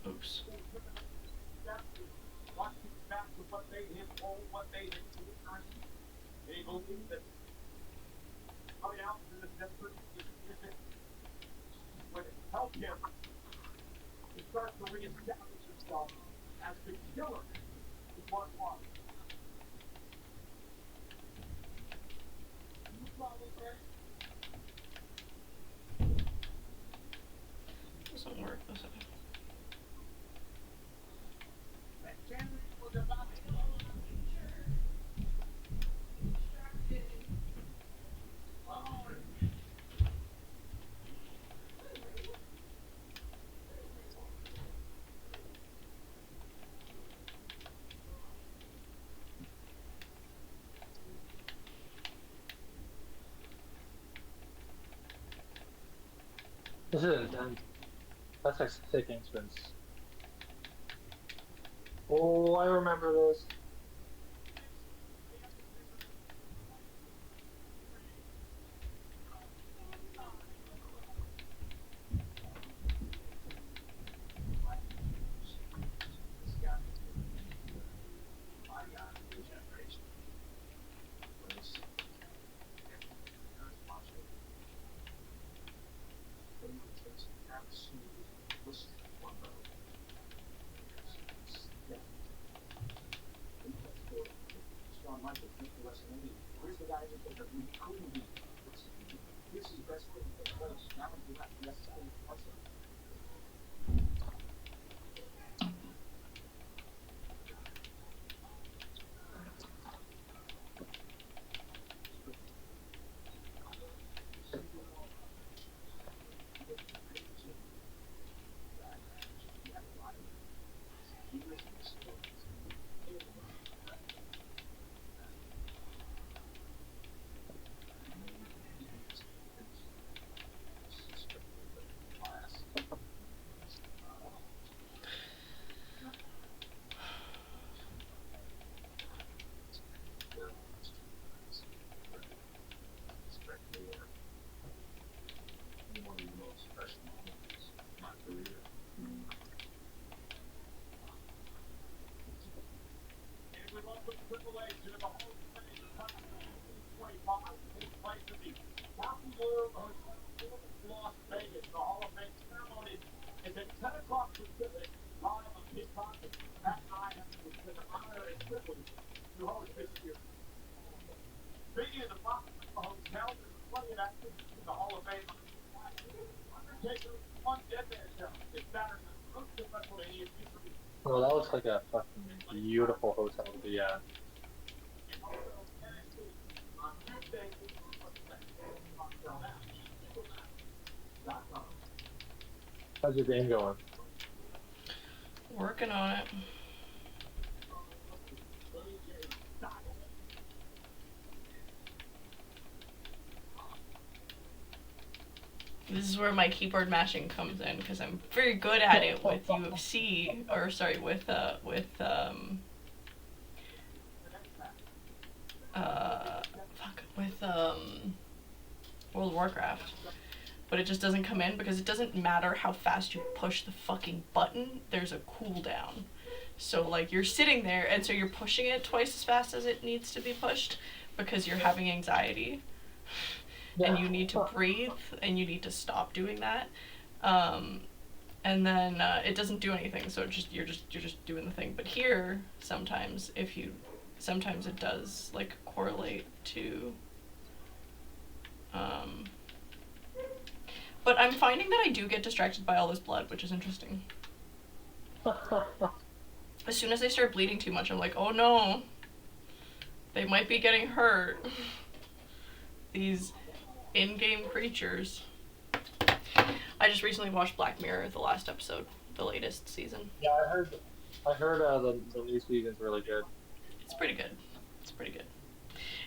Oops. Doesn't work, does it? This is intense. That's a sick entrance. Oh, I remember this. Oh, that looks like a fucking beautiful hotel to be at. How's your game going? Working on it. This is where my keyboard mashing comes in because I'm very good at it with UFC, or sorry, with World of Warcraft. But it just doesn't come in because it doesn't matter how fast you push the fucking button, there's a cooldown. So like you're sitting there and so you're pushing it twice as fast as it needs to be pushed because you're having anxiety. And you need to breathe and you need to stop doing that. And then it doesn't do anything, so you're just doing the thing. But here, sometimes it does like correlate to. But I'm finding that I do get distracted by all this blood, which is interesting. As soon as they start bleeding too much, I'm like, oh no, they might be getting hurt. These in-game creatures. I just recently watched Black Mirror, the last episode, the latest season. Yeah, I heard the new season's really good. It's pretty good.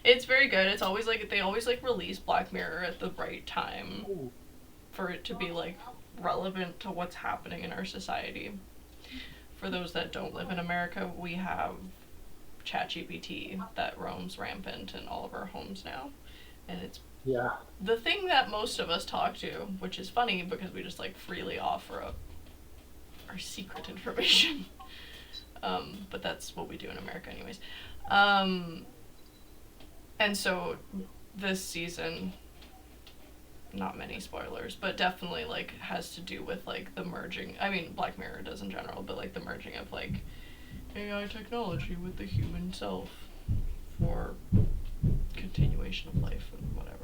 It's very good. It's always like they always like release Black Mirror at the right time. Ooh. For it to be like relevant to what's happening in our society. For those that don't live in America, we have ChatGPT that roams rampant in all of our homes now, and it's the thing that most of us talk to, which is funny because we just like freely offer up our secret information. But that's what we do in America anyways. And so this season, not many spoilers, but definitely like has to do with like the merging. I mean, Black Mirror does in general, but like the merging of like AI technology with the human self for continuation of life and whatever.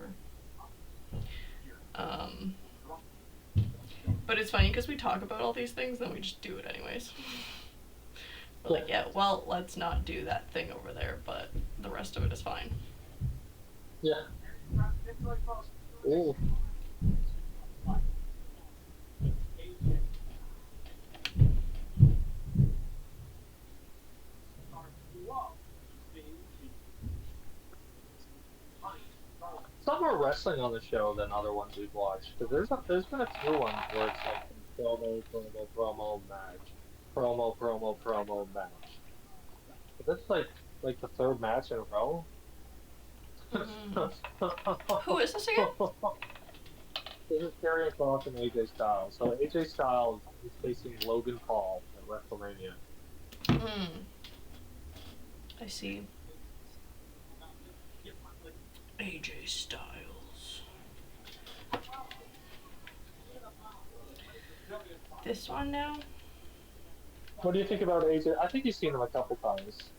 But it's funny because we talk about all these things, then we just do it anyways. We're like, yeah, well, let's not do that thing over there, but the rest of it is fine. Yeah. Ooh. Somewhere wrestling on the show than other ones we've watched. Because there's been a few ones where it's like promo, promo, promo, match, promo, match. But that's like the third match in a row. Mm. Who is this again? This is Karrion Kross and AJ Styles. So AJ Styles is facing Logan Paul at WrestleMania. Mm. I see. AJ Styles. This one now? What do you think about AJ? I think you've seen him a couple times.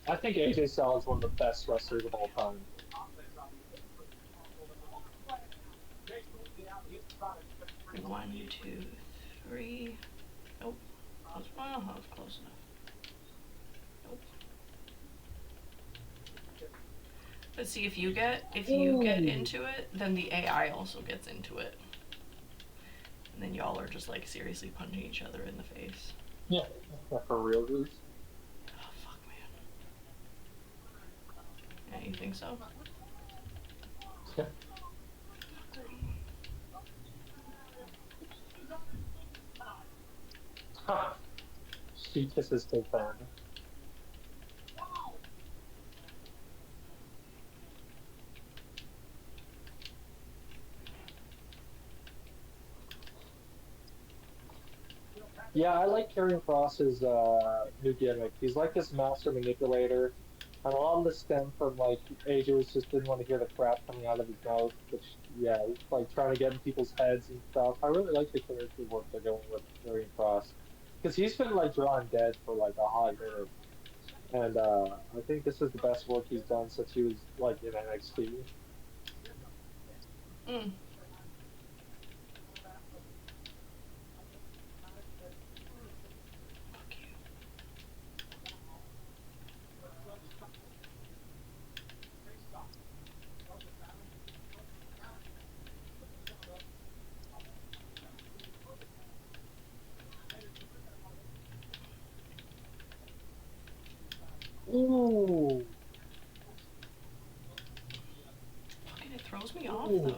I think AJ Styles is one of the best wrestlers of all time. One, two, three. Nope. That was close enough. Nope. But see, if you get into it, then the AI also gets into it, and then y'all are just like seriously punching each other in the face. Yeah, for real, dude. Oh fuck, man. Yeah, you think so? She kisses his fan. Yeah, I like Karrion Kross's new gimmick. He's like this master manipulator. And a lot of this stemmed from like AJ just didn't want to hear the crap coming out of his mouth, which yeah, he's like trying to get in people's heads and stuff. I really like the character work they're going with Karrion Kross. Because he's been like drawn dead for like a hot minute. And I think this is the best work he's done since he was like in NXT. Mm. Ooh. Fucking, it throws me off Ooh. though.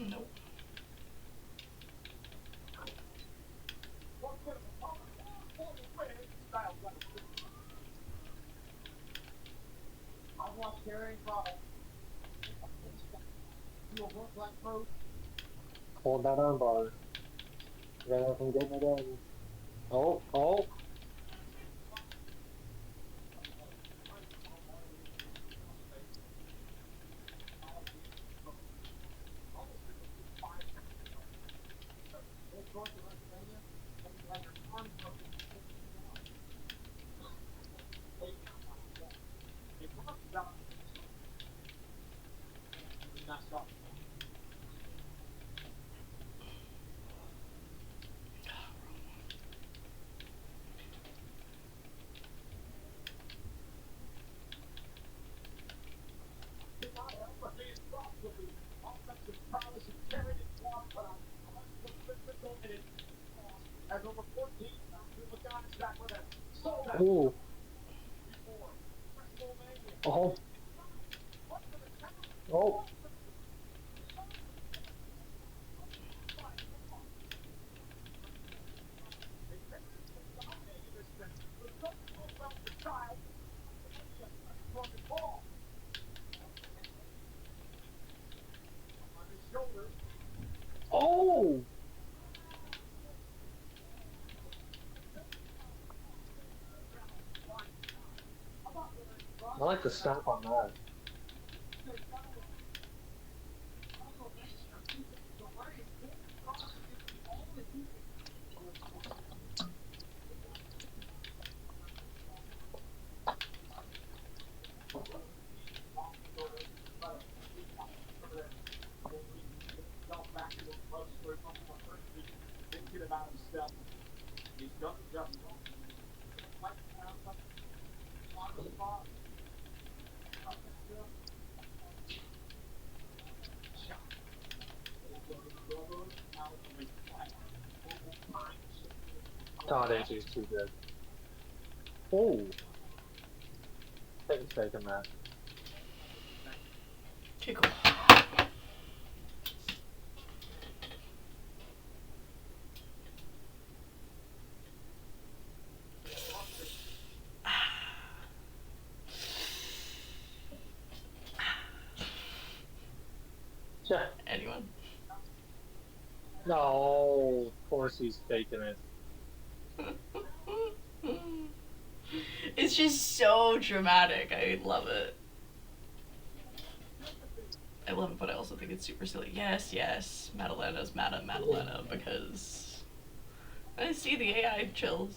Nope. Hold that on bar. Ran out from getting it in. Oh. Ooh. Oh. Oh. Oh. I like the snap on that. God, AJ's too good. Oh, take a second, man. Okay, cool. Yeah. Anyone? No, of course he's faking it. It's just so dramatic. I love it. I love it, but I also think it's super silly. Yes, yes, Madalena's mad at Madalena because I see the AI chills.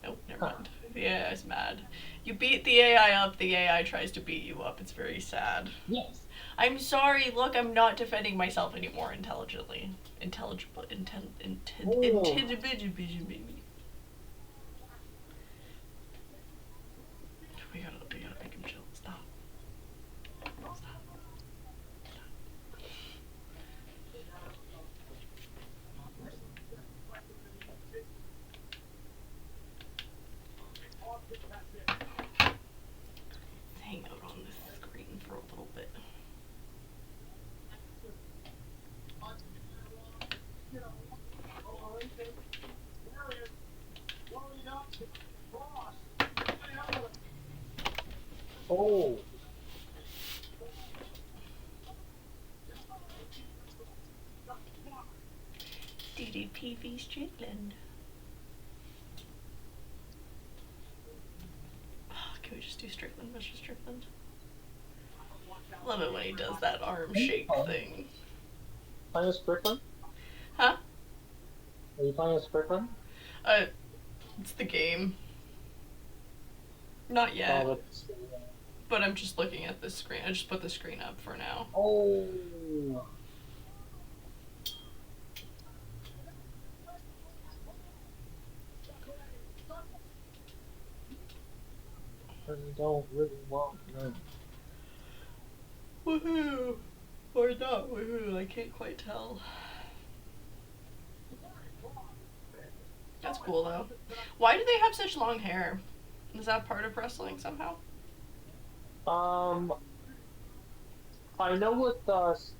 Nope, never mind. The AI is mad. You beat the AI up, the AI tries to beat you up. It's very sad. Yes. I'm sorry, look, I'm not defending myself anymore intelligently. Intelligible, Oh. We gotta make him chill. Stop. Stop. Hang out on this screen for a little bit. Oh. DDPV Strickland. Oh, can we just do Strickland, Mr. Strickland? Love it when he does that arm shake thing. Playing a Strickland? Huh? Are you playing a Strickland? It's the game. Not yet. Oh, But I'm just looking at this screen. I just put the screen up for now. Oh. I don't really want to. Woohoo! Or not woohoo, I can't quite tell. That's cool though. Why do they have such long hair? Is that part of wrestling somehow? Um, I know with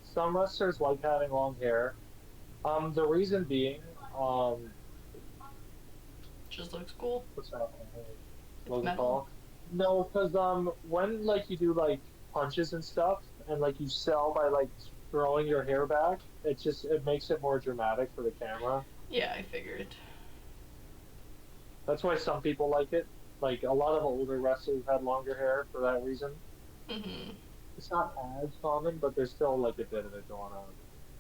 some wrestlers like having long hair. The reason being, Just looks cool. what's that? It's Logan metal. Paul? No, because when like you do like punches and stuff, and like you sell by like throwing your hair back, it makes it more dramatic for the camera. Yeah, I figured. That's why some people like it. Like a lot of older wrestlers had longer hair for that reason. Mm-hmm. It's not as common, but there's still like a bit of it going on.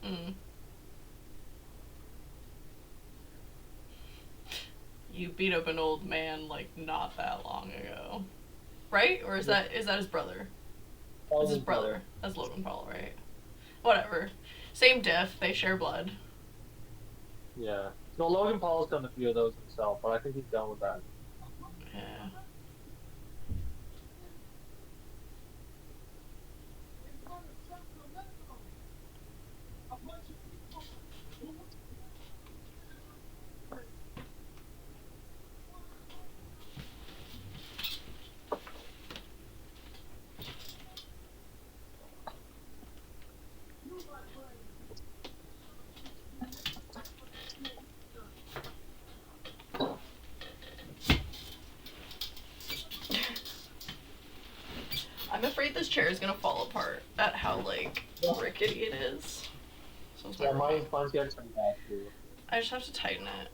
Mm. You beat up an old man like not that long ago. Right? Or is that his brother? It's his brother. That's Logan Paul, right? Whatever. Same diff, they share blood. Yeah. No, Logan Paul's done a few of those himself, but I think he's done with that. Yeah. I'm afraid this chair is gonna fall apart at how like rickety it is. So Yeah, mine's getting pretty bad too. I just have to tighten it.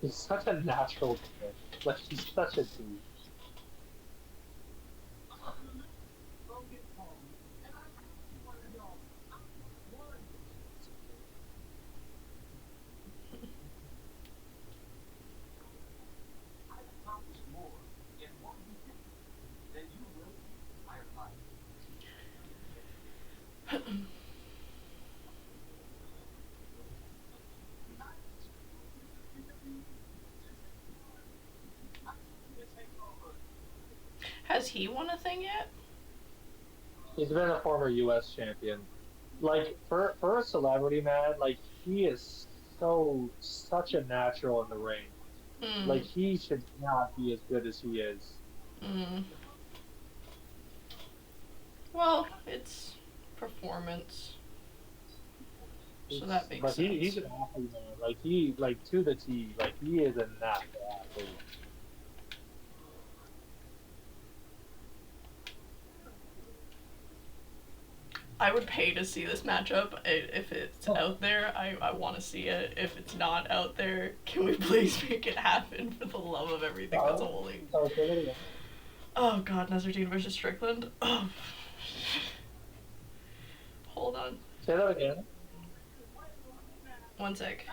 He's such a natural kid. Like he's such a dude. he won a thing yet? He's been a former U.S. champion. Like for a celebrity man, like he is such a natural in the ring. Like Mm. he should not be as good as he is. Mm. Well, it's performance, so that makes But he's sense. an athlete, man. Like he like to the T. Like he is a natural athlete. I would pay to see this matchup. If it's out there, I want to see it. If it's not out there, can we please make it happen for the love of everything that's So, holy? so say it again. Oh God, Nazardine versus Strickland. Oh, hold on, Say that again. one sec.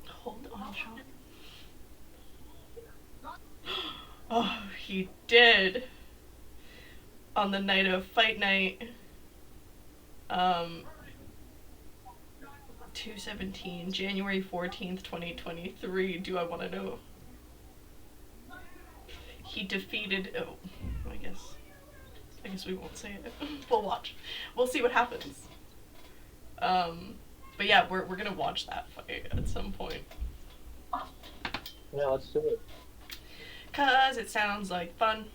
Hold on, Sean. Oh, he did on the night of Fight Night. Um, 217, January 14th, 2023. Do I want to know? He defeated. Oh, I guess. I guess we won't say it. We'll watch. We'll see what happens. But yeah, we're gonna watch that fight at some point. Yeah, let's do it. Cause it sounds like fun.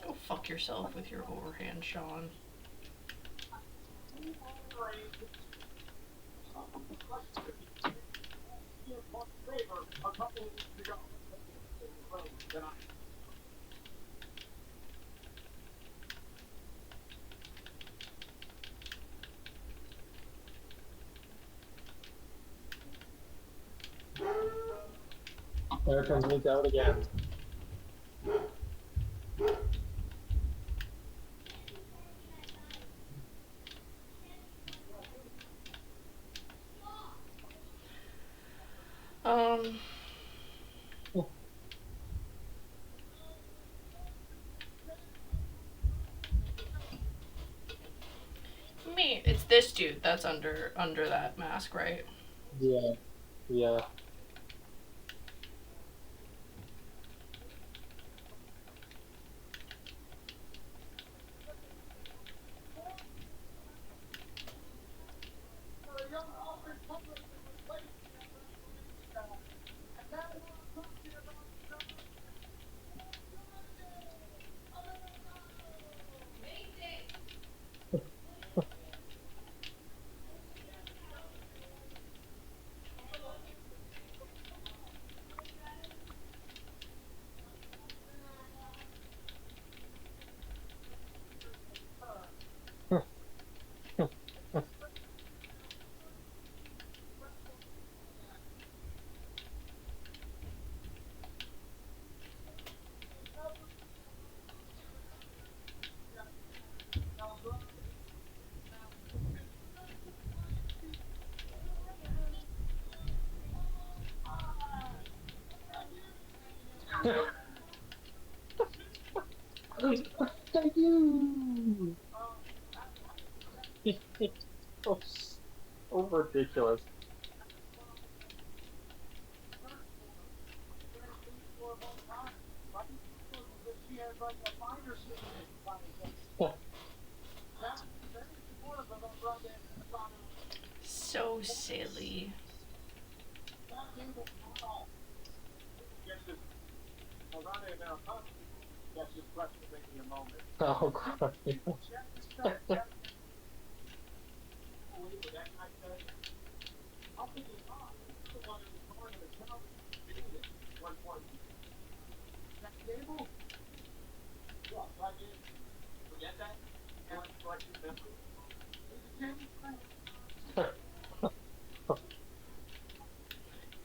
Go fuck yourself with your overhand, Sean. There comes Luke out again. Um, me, it's this dude that's under that mask, right? Yeah, yeah. Thank you. so, so ridiculous. So silly. Oh, Christ.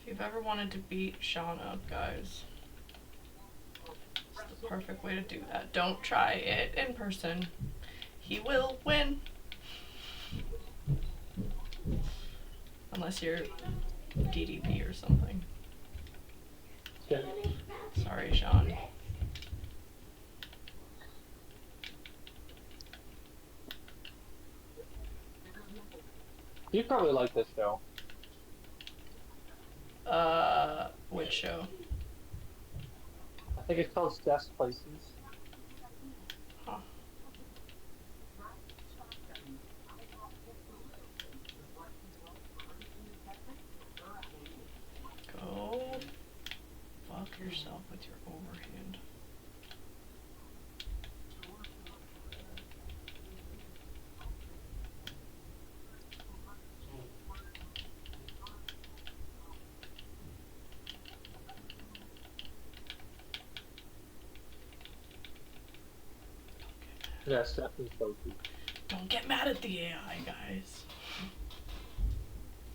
If you've ever wanted to beat Sean up, guys, it's the perfect way to do that. Don't try it in person. He will win. Unless you're DDP or something. Yeah. Sorry, Sean. You probably like this show. Which show? I think it's called Steph's Places. Huh. Go fuck yourself with your overhand. Yeah, Steph's Places. Don't get mad at the AI, guys.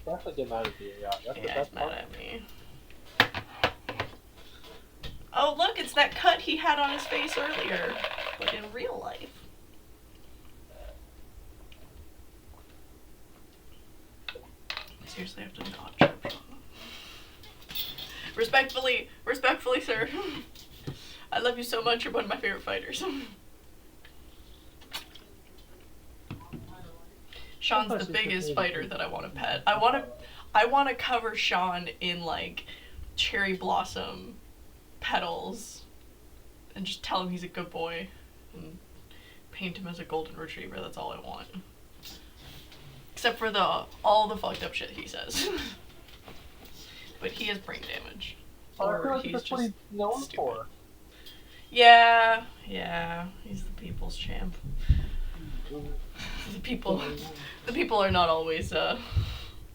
Definitely get mad at the AI. That's the AI's best mad part. at me. Oh, look, it's that cut he had on his face earlier, but in real life. Seriously, I have to not trip. Respectfully, sir. I love you so much. You're one of my favorite fighters. Sean's the biggest fighter that I want to pet. I want to cover Sean in like cherry blossom petals and just tell him he's a good boy and paint him as a golden retriever. That's all I want. Except for all the fucked up shit he says. But he has brain damage. Or he's that's just what he's known stupid. for. Yeah, he's the people's champ. The people are not always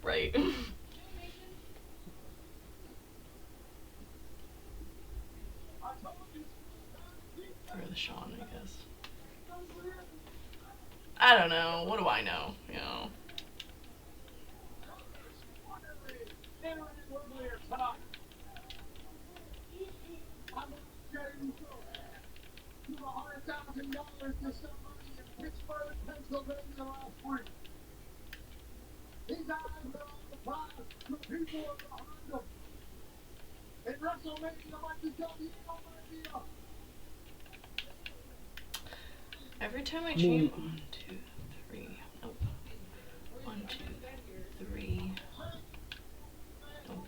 right. Or the Sean, I guess. I don't know. What do I know? You know. $100,000 to somebody in Pittsburgh, Pennsylvania last week. His eyes were on the prize. The people are behind him. And WrestleMania might become the idea. Every time I change 1, 2, 3. Nope. 1, 2, 3. Nope.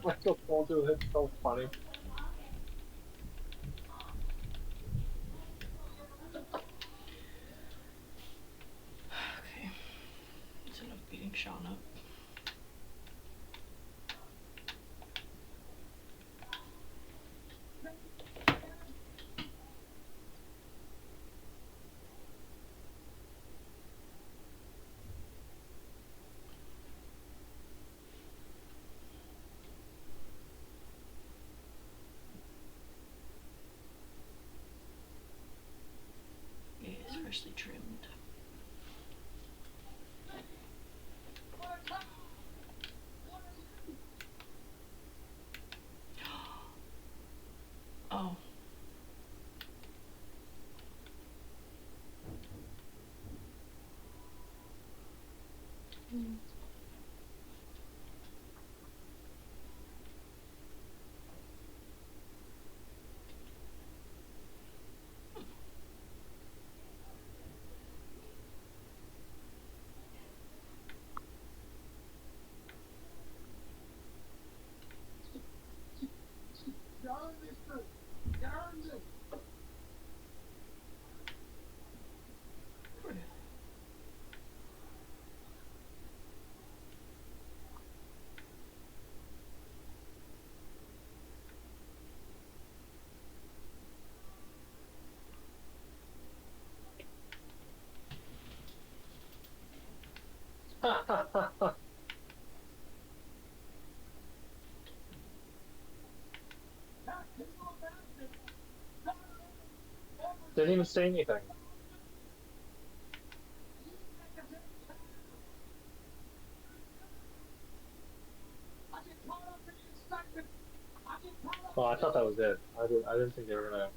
Michael Bolton is so funny. Okay. That's enough beating Sean up. Didn't even say anything. Well, I thought that was it. I didn't think they were gonna.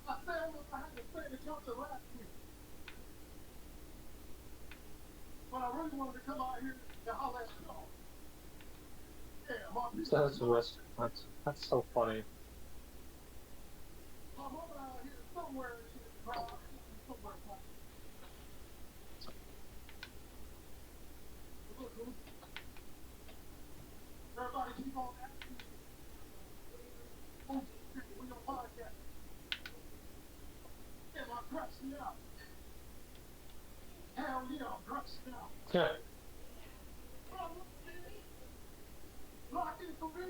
I failed if I had to say to come to last week. But I really wanted to come out here to holler at y'all. Yeah, my people. That's a restaurant. That's so funny. My mama out here somewhere in the crowd. Somewhere. Everybody keep on asking me. We don't podcast. Am I crashing out? Hell yeah, I'm crashing out. Yeah. Lock in for me.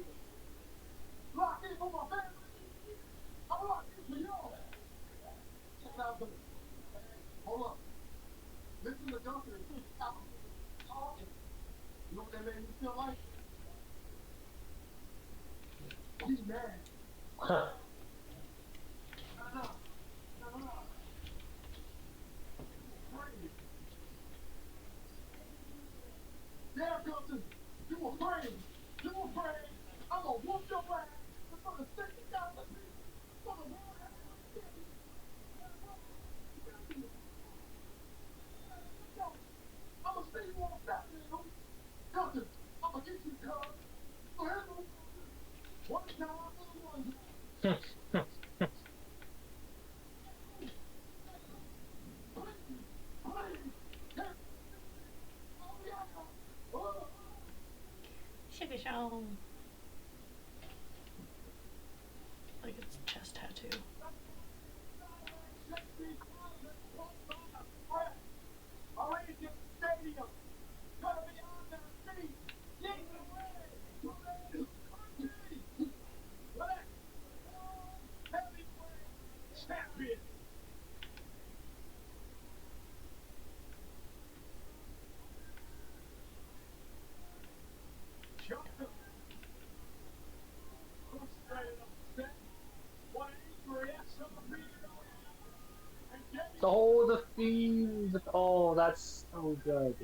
Lock in for my family. I'm locked in for y'all. Check it out, though. Hold up. Listen to Duncan. You know what that made me feel like? He's mad. Huh. No. Yeah, Duncan. You afraid. You afraid. I'm gonna whoop your ass in front of 60,000 people. For the world has to see. I'm gonna see you on Saturday, homie. Duncan, I'm gonna get you, cuz. So here's what we're gonna do. One time for the one time. Sugar show. Like it's a chest tattoo. Oh, the Fiend! Oh, that's so good.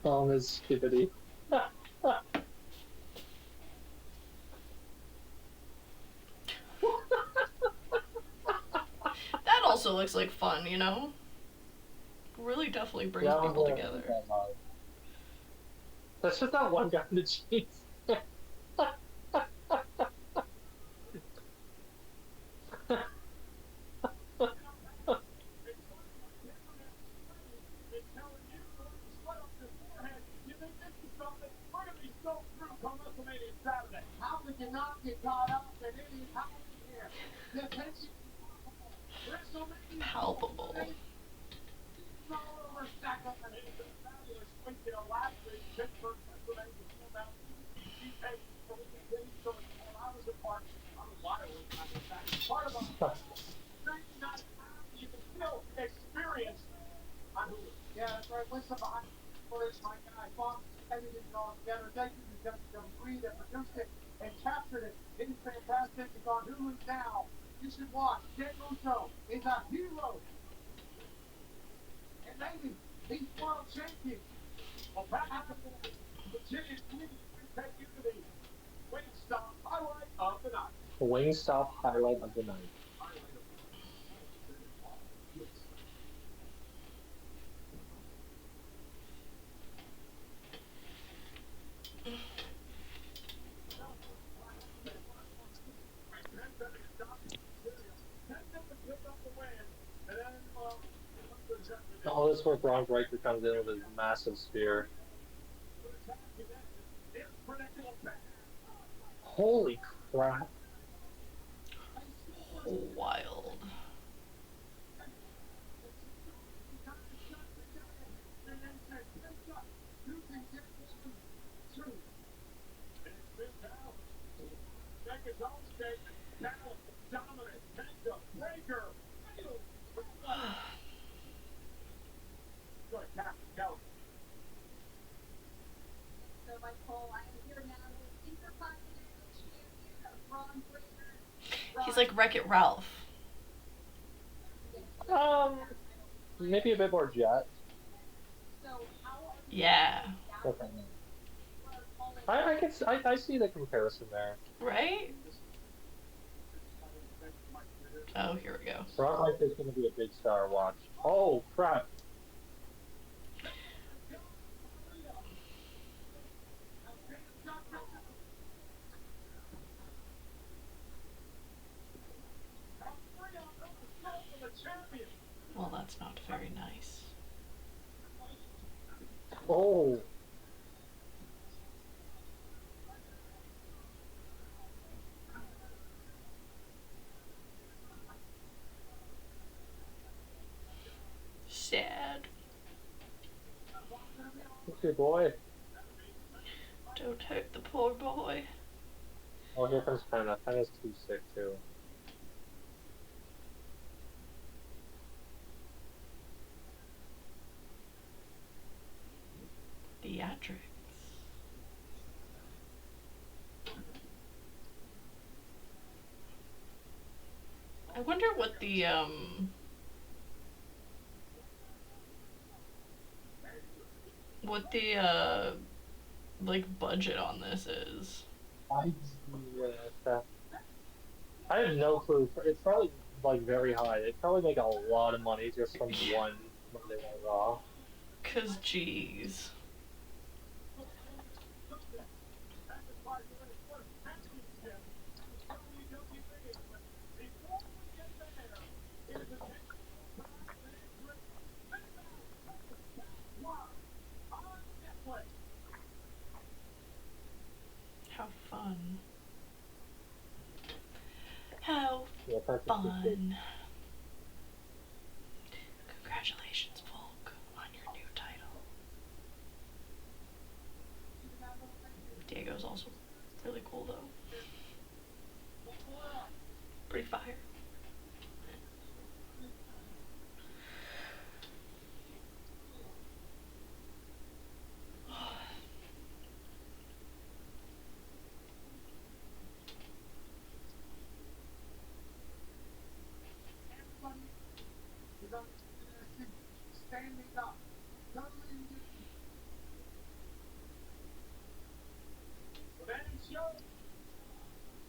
Song is skibbity. That also looks like fun, you know? Really definitely brings people together. That's just that one guy in the jeans. How could you not get caught up in any power here? The tension WrestleMania Palpable. all over Sacramento. It's a fabulous weekend of last week. Pittsburgh, Pennsylvania, sold out. She paid for the game, so I was a part. I was wide awake. I was back. Part of a dream night out. You can still experience. Yeah, that's right. Listen behind my guy, Fox, edited it all together. Thank you to WWE that produced it and captured it. It is fantastic. It's on Hulu now. You should watch. Jay Uso is a hero. And maybe he's world champion. Well, back after the Virginia Queen, we take you to the Wingstop Wingstop highlight of the night. Oh, this is where Braun Breaker comes in with his massive spear. Holy crap. Wild. He's like Wreck-It Ralph. Maybe a bit more jet. Yeah. Okay. I see the comparison there. Right? Oh, here we go. Braun Breaker is going to be a big star watch. Oh crap. Well, that's not very nice. Oh. Sad. Good boy. Don't hurt the poor boy. Oh, here comes Penna. Penna's too sick too. Theatrics. I wonder what the like budget on this is. Yeah, I have no clue. It's probably like very high. They probably make a lot of money just from one Monday Night Raw. 'Cause geez. How fun. How Yeah, fun. Congratulations, Volk, on your new title. Diego's also really cool, though. Pretty fire. Standing up.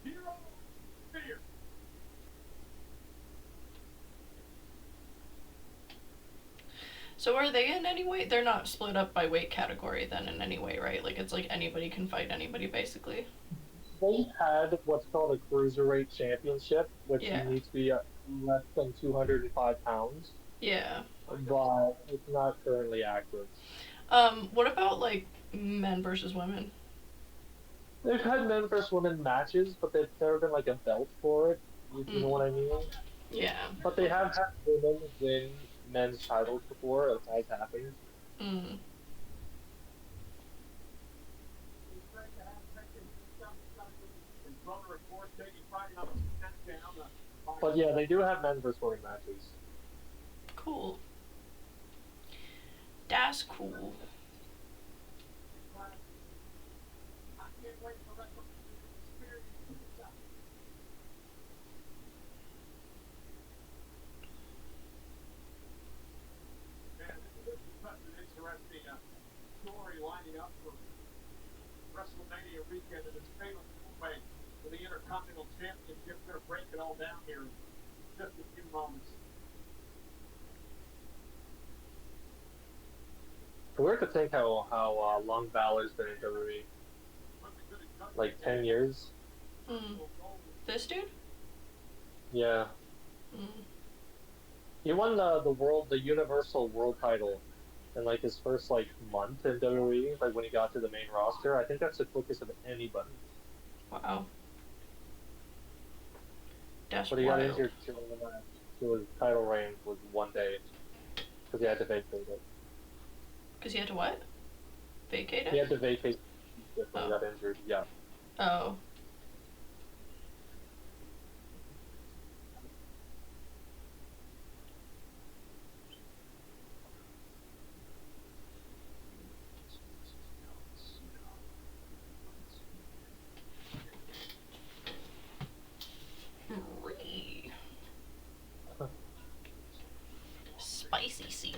Zero fear. So are they in any way? They're not split up by weight category then in any way, right? Like it's like anybody can fight anybody basically. They had what's called a cruiserweight championship, which Yeah. you need to be less than 205 pounds, Yeah. but it's not currently active. What about like men versus women? They've had men versus women matches, but they've never been like a belt for it. You know what I mean? Yeah. But they have had women win men's titles before. It has happened. Mm. But yeah, they do have men versus women matches. Cool. That's cool. Interesting story lining up for WrestleMania weekend in its fatal way. The the Intercontinental Championship. We're going to break it all down here in just a few moments. Weird to think how long Balor's been in WWE. Like 10 years. This dude? Yeah. He won the Universal World title in like his first like month in WWE, like when he got to the main roster. I think that's the quickest of anybody. Wow. That's But he got wild. injured during the match, so his title reign was 1 day because he had to vacate it. Because he had to what? Vacate it? He had to vacate it when he got injured. Yeah. Oh. Spicy Cena.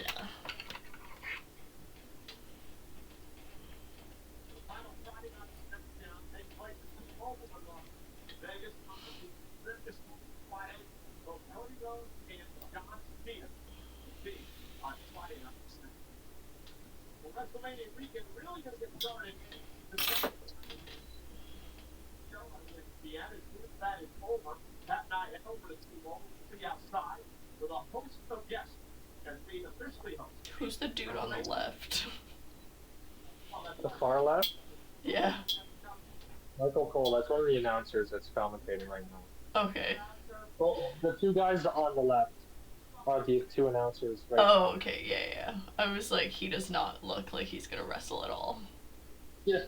WrestleMania weekend really going to get started. The attitude that is over. Pat and I head over to the outside with a host of guests as being officially hosted. Who's the dude on the left? The far left? Yeah. Michael Cole, that's one of the announcers that's commentating right now. Okay. Well, the two guys on the left are the two announcers right Oh, now. okay, yeah. I was like, he does not look like he's gonna wrestle at all. Yeah.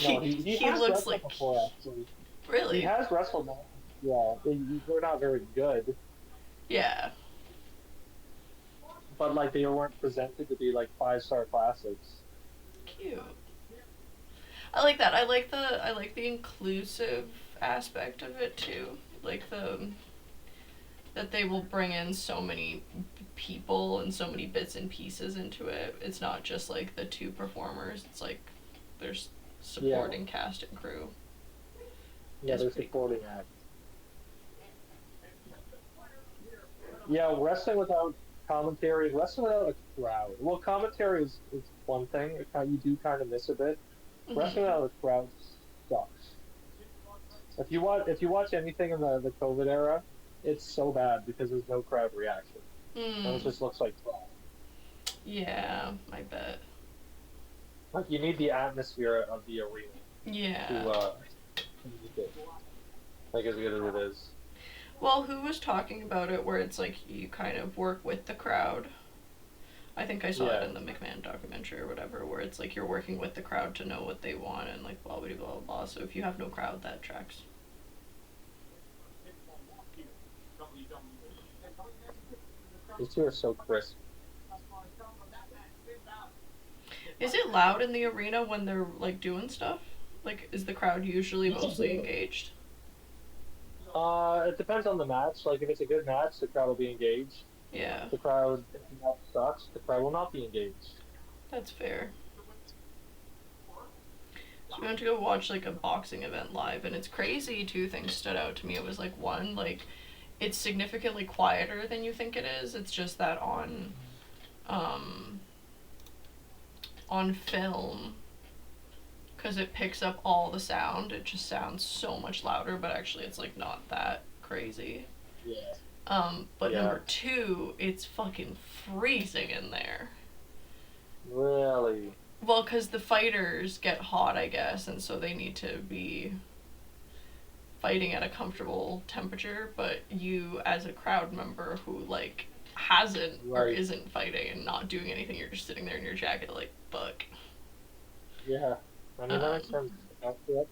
No, he has looks wrestled like... before, actually. Really? He has wrestled. Yeah, they're not very good. Yeah. But like they weren't presented to be like 5-star classics. Cute. I like that. I like the inclusive aspect of it too. Like that they will bring in so many people and so many bits and pieces into it. It's not just like the two performers. It's like there's supporting cast and crew. Yeah, they're supporting act. Yeah, wrestling without commentary, wrestling without a crowd. Well, commentary is one thing. You do kind of miss a bit. Wrestling without a crowd sucks. If you watch anything in the COVID era, it's so bad because there's no crowd reaction. And it just looks like crap. Yeah, I bet. Like you need the atmosphere of the arena. Yeah. To make it like as good as it is. Well, who was talking about it where it's like you kind of work with the crowd? I think I saw it in the McMahon documentary or whatever, where it's like you're working with the crowd to know what they want and like blah blah blah blah blah. So if you have no crowd, that tracks. These two are so crisp. Is it loud in the arena when they're like doing stuff? Like, is the crowd usually mostly engaged? It depends on the match. Like if it's a good match, the crowd will be engaged. Yeah. If the match sucks, the crowd will not be engaged. That's fair. So we went to go watch like a boxing event live, and it's crazy. 2 things stood out to me. It was like, one, like it's significantly quieter than you think it is. It's just that on film, because it picks up all the sound, it just sounds so much louder, but actually it's like not that crazy. Yeah. But number 2, it's fucking freezing in there. Really? Well, because the fighters get hot, I guess, and so they need to be fighting at a comfortable temperature, but you, as a crowd member who, like, hasn't or isn't fighting and not doing anything, you're just sitting there in your jacket, like, fuck. Yeah. I mean, that makes sense. After that,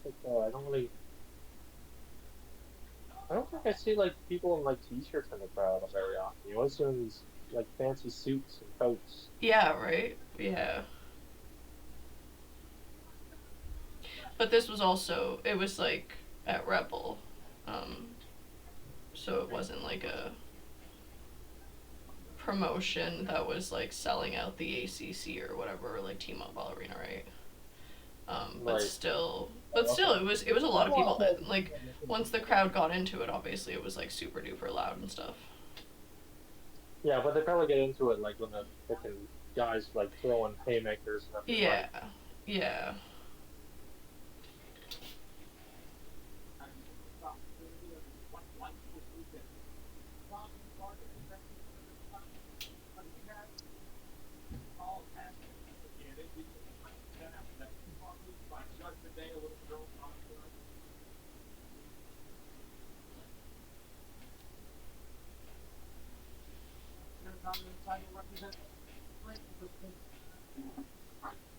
I don't think I see, like, people in, like, t-shirts in the crowd very often. You always see these, like, fancy suits and coats. Yeah, right? Yeah. But this was also, it was, like, at Rebel. So it wasn't, like, a promotion that was, like, selling out the ACC or whatever, or, like, T-Mobile Arena, right? But still, But still, it was a lot of people. Well, Like once the crowd got into it, obviously it was like super duper loud and stuff. yeah, but they probably get into it like when the freaking guys like throwing haymakers and everything. Yeah, yeah.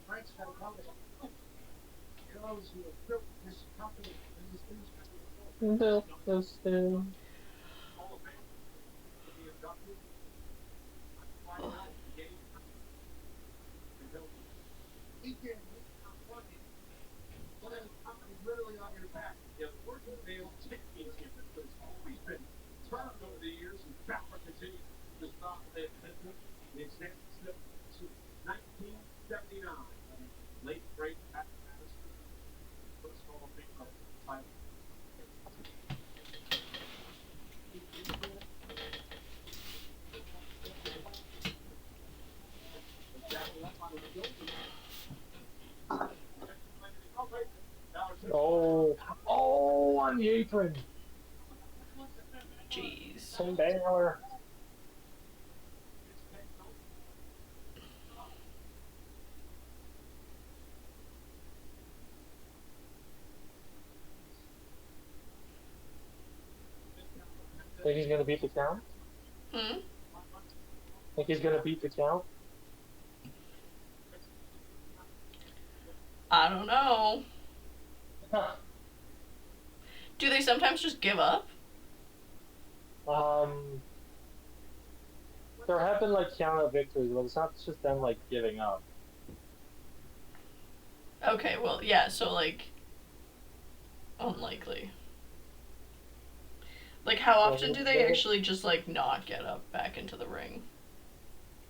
Frank's got to tell us. Those who have built this company and these things. Built this thing. Oh. He did. Well, then the company literally on your back. Yeah, the working male championship has always been turned over the years, and Bauer continues to stop that business. The extension to 1979. Late break at Madison. First Hall of Fame title. Oh, on the apron. Jeez. Finn Balor. Think he's gonna beat the count? Hmm. Think he's gonna beat the count? I don't know. Huh. Do they sometimes just give up? There have been like count out victories, but it's not just them like giving up. Okay, well, yeah. So like, unlikely. Like, how often do they actually just like not get up back into the ring?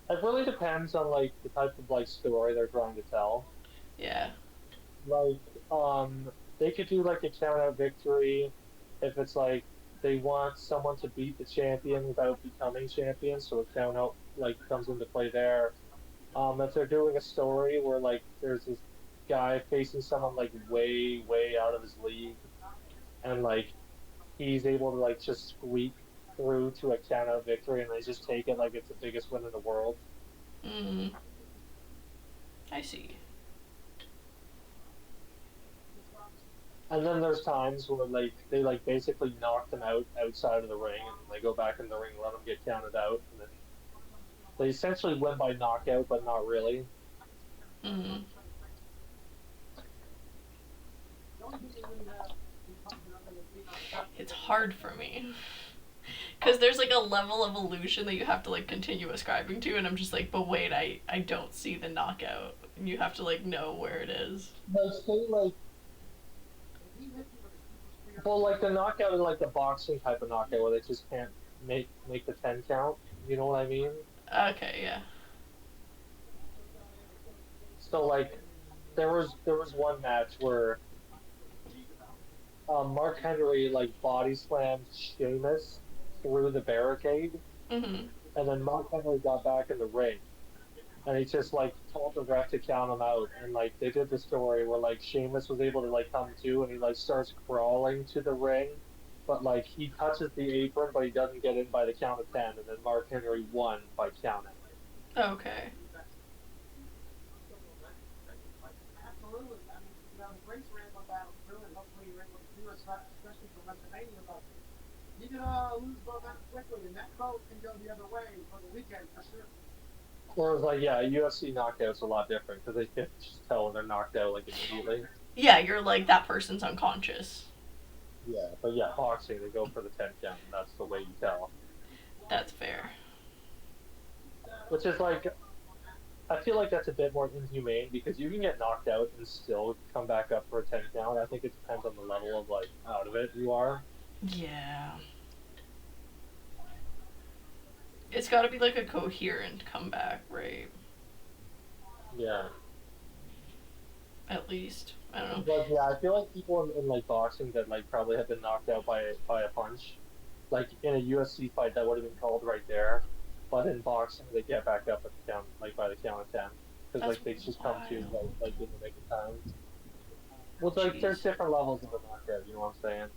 It really depends on like the type of like story they're trying to tell. Yeah. Like, they could do like a count out victory if it's like they want someone to beat the champion without becoming champion, so a count out like comes into play there. If they're doing a story where like there's this guy facing someone like way, way out of his league, and like he's able to like just squeak through to a count out victory, and they just take it like it's the biggest win in the world. Mm. I see. And then there's times where like they like basically knock them out outside of the ring, and they go back in the ring and let them get counted out, and then they essentially win by knockout, but not really. Mm. It's hard for me. Because there's like a level of illusion that you have to like continue ascribing to, and I'm just like, but wait, I don't see the knockout. And you have to like know where it is. They say like, well, like the knockout is like the boxing type of knockout where they just can't make the 10 count. You know what I mean? Okay, yeah. So like, there was one match where Mark Henry like body slammed Sheamus through the barricade, Mhm. and then Mark Henry got back in the ring, and he just like told the ref to count him out, and like they did the story where like Sheamus was able to like come to, and he like starts crawling to the ring, but like he touches the apron, but he doesn't get in by the count of 10, and then Mark Henry won by counting. Okay. Absolutely. I mean, the greats were able to battle through, and hopefully you're able to do it, especially for WrestleMania. But you can lose both that quickly, and that boat can go the other way for the weekend for sure. Whereas like yeah, UFC knockout's a lot different because they can just tell when they're knocked out like immediately. Yeah, you're like, that person's unconscious. Yeah, but yeah, boxing they go for the 10 count, and that's the way you tell. That's fair. Which is like, I feel like that's a bit more inhumane because you can get knocked out and still come back up for a 10 count. I think it depends on the level of like out of it you are. Yeah. It's got to be like a coherent comeback, right? Yeah. At least. I don't know. But yeah, I feel like people in like boxing that like probably have been knocked out by a punch, like in a UFC fight that would have been called right there, but in boxing they get back up at the count like by the count of 10 because That's like they just come to wild. like in the nick of time. Well, it's like there's Jeez. different levels of a knockout. You know what I'm saying?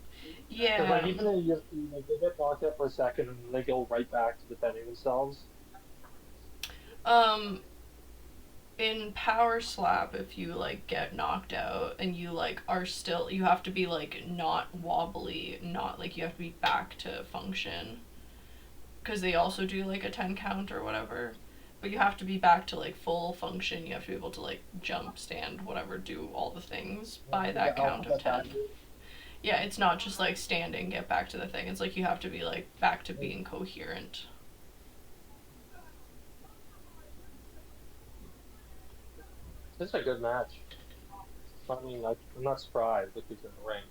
Because like Yeah. even in UFC, like they get knocked out for a second and they go right back to defending themselves. Um, in power slap, if you like get knocked out and you like are still, you have to be like not wobbly, not like you have to be back to function. Because they also do like a 10 count or whatever. But you have to be back to like full function. You have to be able to like jump, stand, whatever, do all the things by The that count of alphabet 10. backwards. Yeah, it's not just like standing, get back to the thing. It's like you have to be like back to being coherent. This is a good match. I mean, I'm not surprised if he's in the ring.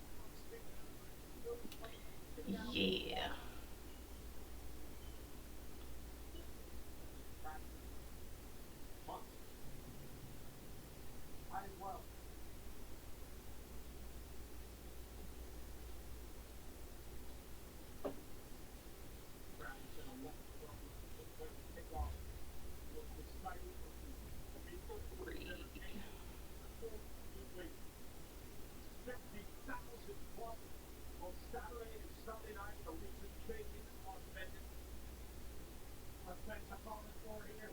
Yeah. On Saturday and Sunday night at Alicia Stadium in Las Vegas. Let's take the comment for here.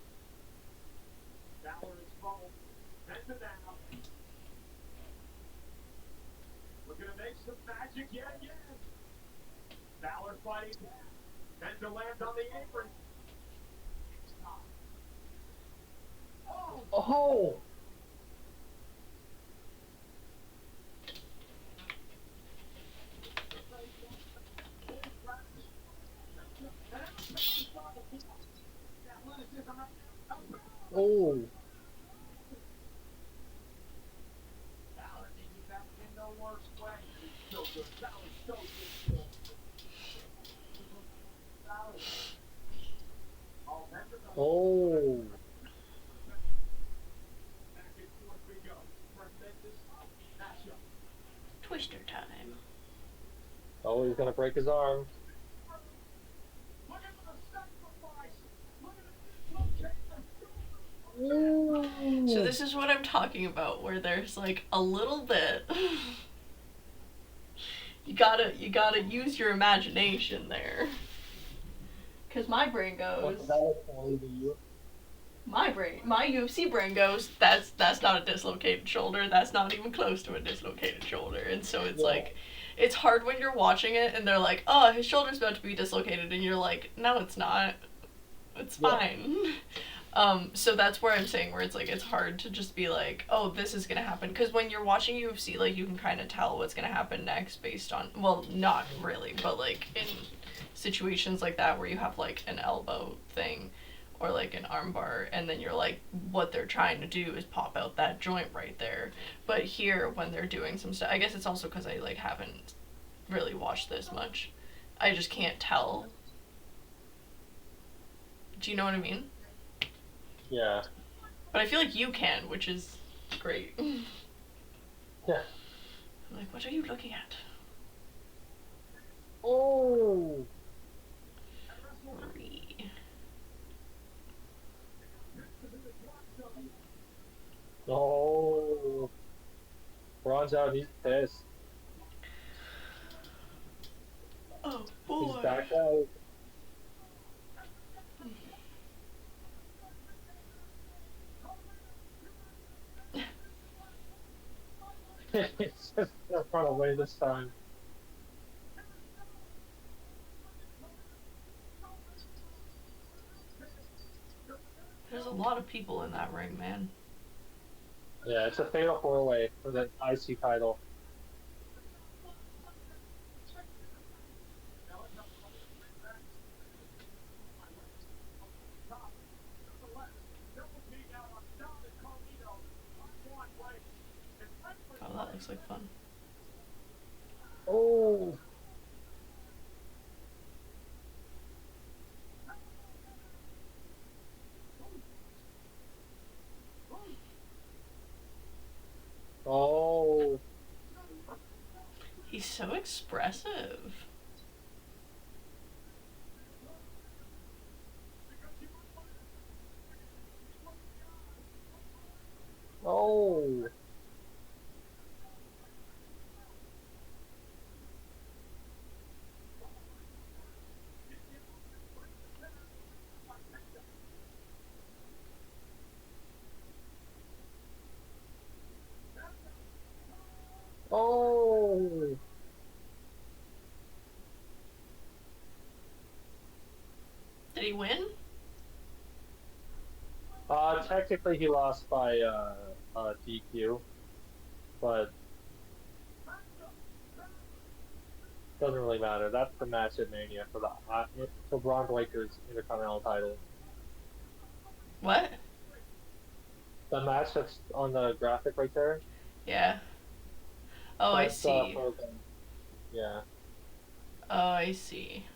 Balor is full. And to now. Looking to make some magic yet again. Balor fighting. And to land on the apron. It's time. Oh! Oh! Oh! Balor needed that in the worst way. He's so good. Balor's so good. Balor. Oh, remember the Oh! back and forth we go. Tremendous matchup. Twister time. Oh, he's gonna break his arm. Look at the sacrifice. Look at it. So Ooh. this is what I'm talking about, where there's like a little bit. You gotta use your imagination there. Cause my brain goes. My UFC brain goes, that's not a dislocated shoulder, that's not even close to a dislocated shoulder. And so it's like, it's hard when you're watching it and they're like, oh, his shoulder's about to be dislocated, and you're like, no, it's not. It's fine. So that's where I'm saying where it's like, it's hard to just be like, oh, this is gonna happen. Because when you're watching UFC, like, you can kind of tell what's gonna happen next based on, well, not really, but like in situations like that where you have like an elbow thing or like an armbar, and then you're like, what they're trying to do is pop out that joint right there. But here, when they're doing some stuff, I guess it's also because I like haven't really watched this much. I just can't tell. Do you know what I mean? Yeah. But I feel like you can, which is great. Yeah. I'm like, what are you looking at? Oh! Three. Oh! Ron's out. He's pissed. Oh He's boy. back out. He's just gonna run away this time. There's a lot of people in that ring, man. Yeah, it's a fatal four-way for the IC title. Oh, that looks like fun. Oh! Oh! so expressive. Oh. Oh. Did he win? Technically he lost by DQ, but doesn't really matter. That's the match at Mania for the for Braun Breaker's Intercontinental title. What? The match that's on the graphic right there. Yeah. Oh, I That's see. yeah. Oh, I see.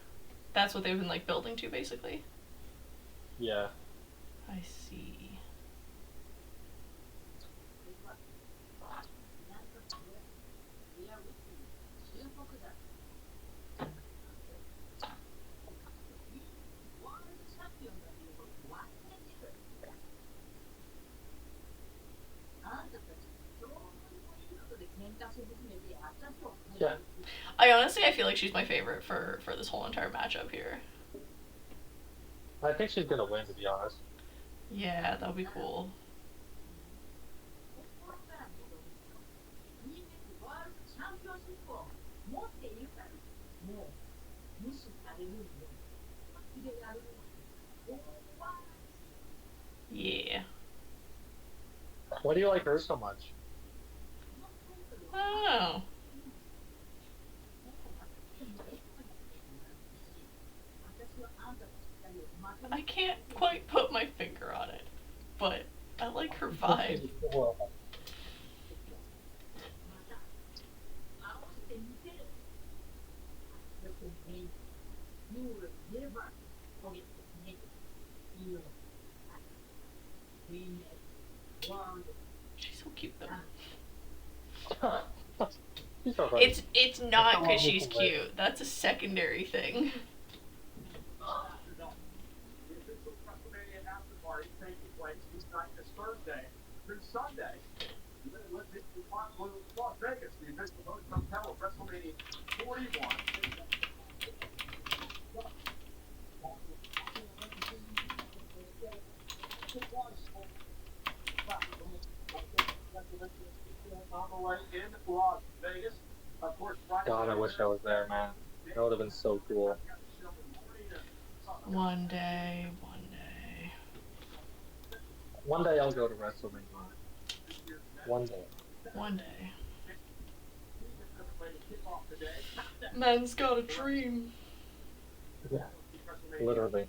That's what they've been like building to, basically. Yeah. I see. Yeah. I feel like she's my favorite for this whole entire matchup here. I think she's gonna win, to be honest. Yeah, that would be cool. Yeah. Why do you like her so much? I don't know. I can't quite put my finger on it, but I like her vibe. She's so cute though. She's so funny. It's not because she's cute. That's a secondary thing. The official WrestleMania after party taking place this night, this Thursday through Sunday. Las Vegas, the official hotel of WrestleMania 41. On the way in Las Vegas. Of course, God, I wish I was there, man. That would have been so cool. One day, one day. One day I'll go to WrestleMania. One day. One day. Man's got a dream. Yeah. Literally.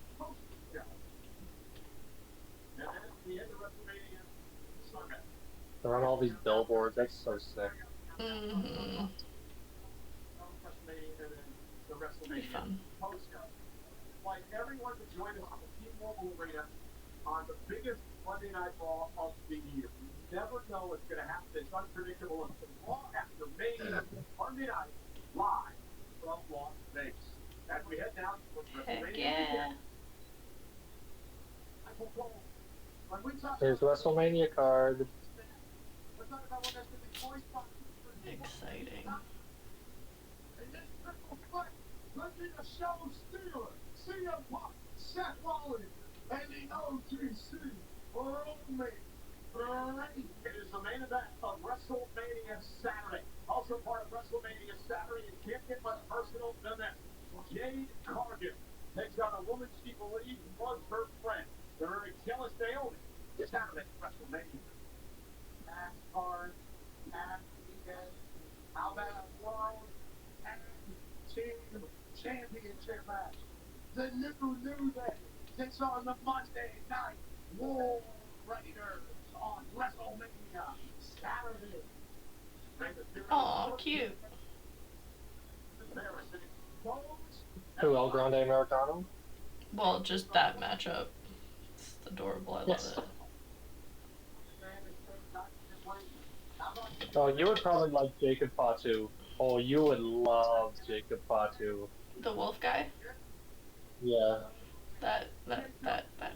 They're on all these billboards. That's so sick. Mm-hmm. It'll be fun. Like everyone to join us on the T-Mobile Arena on the biggest Monday Night Raw of the year. You never know what's going to happen. It's unpredictable. It's Raw after Mania, Monday night, live from Las Vegas. As we head down to WrestleMania. Heck yeah. There's WrestleMania card. Exciting. Let's be the show stealer. CM Punk, Seth Rollins, and the OGC. It is the main event of WrestleMania Saturday. Also part of WrestleMania Saturday, and can't get much personal than this. Jade Cargill takes on a woman she believes was her friend. They're very jealous Naomi. Saturday, WrestleMania. NASCAR, how about a world team championship match? The New Day takes on the Monday Night War Raiders on WrestleMania Saturday. Aw, cute. Who, El Grande Americano? Well, just that matchup. It's adorable. I love Yes. it. Oh, you would probably like Jacob Fatu. Oh, you would love Jacob Fatu. The wolf guy? Yeah. That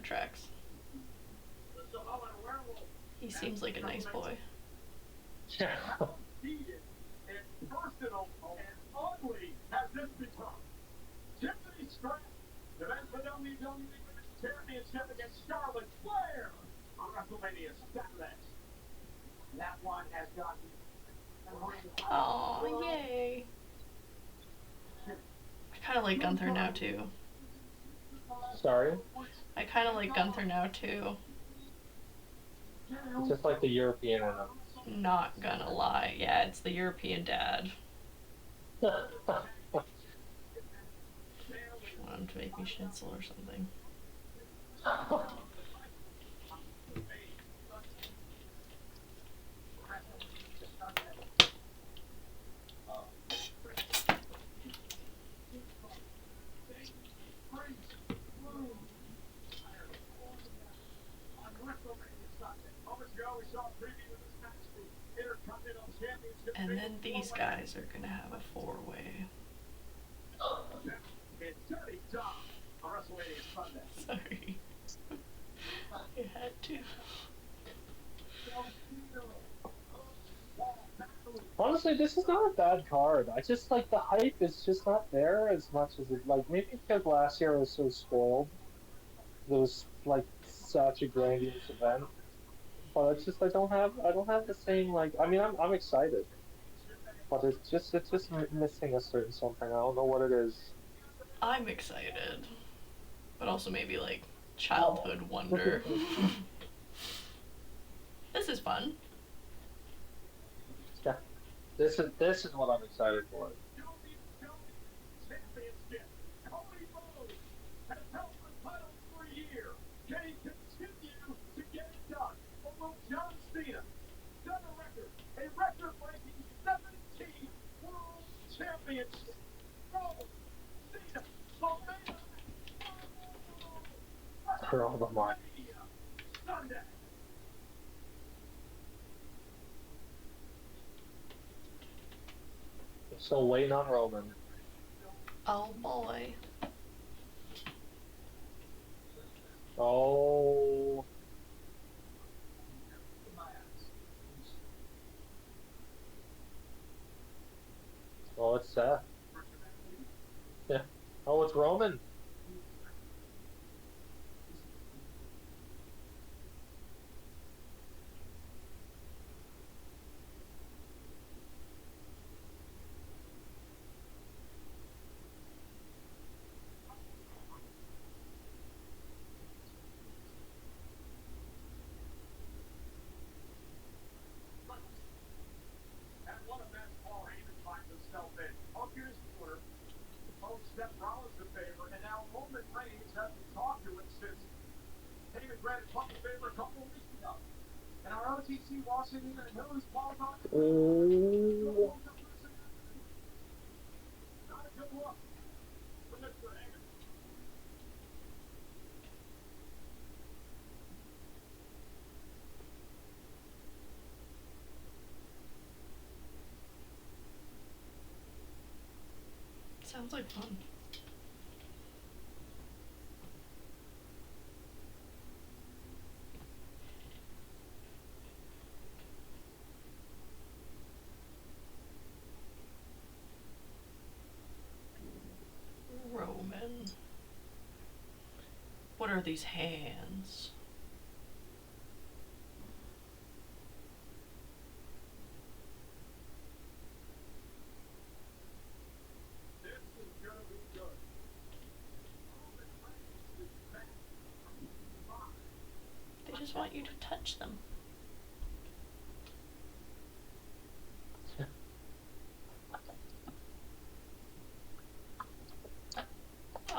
tracks. He seems like a nice boy. Yeah. Heated and personal and ugly has this become? Tiffany Stratton defends the WWE Women's Championship against Charlotte Flair on WrestleMania Saturday. That one has gotten. Oh, yay. I kind of like Gunther now, too. Sorry? I kind of like Gunther now, too. It's just like the European in him. Not gonna lie. Yeah, it's the European dad. Want him to make me schnitzel or something. And then these guys are gonna have a four-way. Sorry. You had to. Honestly, this is not a bad card. I just like the hype is just not there as much as it like maybe because last year I was so spoiled. It was like such a grandiose event. But it's just I don't have the same like I mean I'm excited. But it's just missing a certain something. I don't know what it is. I'm excited. But also maybe like childhood wonder. This is fun. Yeah. This is what I'm excited for. John Cena set a record-breaking 17 World Championship. Cena, For all the money. Sunday. Still waiting on Roman. Oh boy. Oh. Oh, it's Seth. Yeah. Oh, it's Roman. At one event, Paul Heyman finds himself in. Punk in his corner. Punk Seth Rollins a favor, and now Roman Reigns hasn't talked to him since Heyman granted Punk a favor a couple of weeks ago. And our OTC walks in here and knows Paul's on. Oh. Not a good look for Mr. Heyman. Sounds like fun. Roman. What are these hands? This is gonna be good. They just want you to touch them.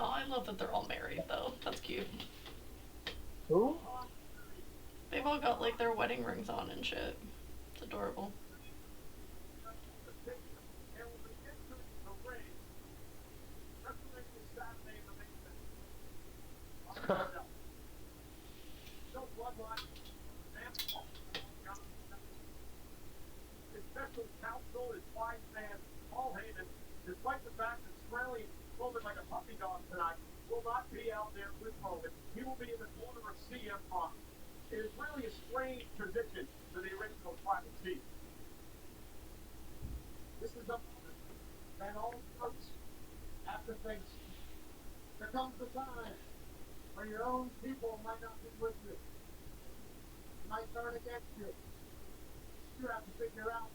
Oh, I love that they're all married though. That's cute. Who? They've all got like their wedding rings on and shit. It's adorable. His special counsel is wise man Heyman, despite the fact that Strelly moving like a puppy dog tonight, will not be out there with Roman. He will be in the corner of CM Punk. It is really a strange tradition for the original Tribal Chief. This is a moment, and all folks have to face. There comes a time where your own people might not be with you. Might turn against you. You have to figure out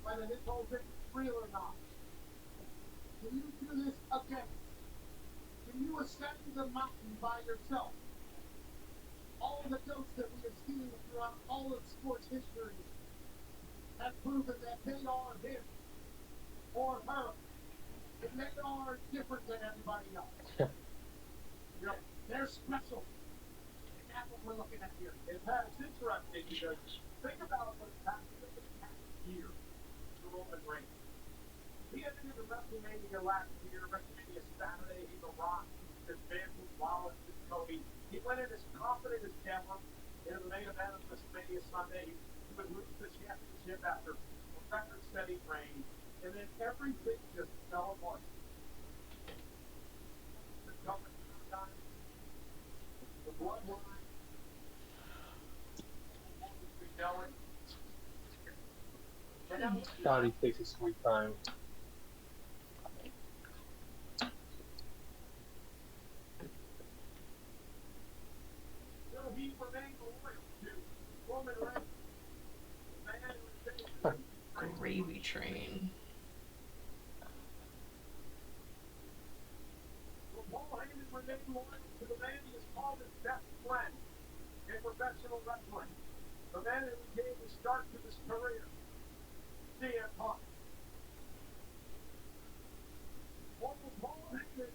whether this whole thing is real or not. Can you do this again? Can you ascend the mountain by yourself? All the ghosts that we have seen throughout all of sports history have proven that they are him or her. And they are different than everybody else. You know, they're special. And that's what we're looking at here. And Pat, it's interesting because think about what has happened in the past year to Roman Reigns. He ended in the WrestleMania last year, WrestleMania Saturday, he's a Rock, his Vince, his Wallace, his Cody. He went in as confident as ever in the main event of WrestleMania Sunday. He would lose the championship after a record-setting reign, and then everything just fell apart. The government time, the bloodline, we know it. And now, God, he takes his sweet time. will he remain loyal to Roman Reigns? The man who has been Gravy train. Will Paul Heyman remain loyal to the man he has called his best friend in professional wrestling? The man who gave the start to his career, CM Punk. Or will Paul Heyman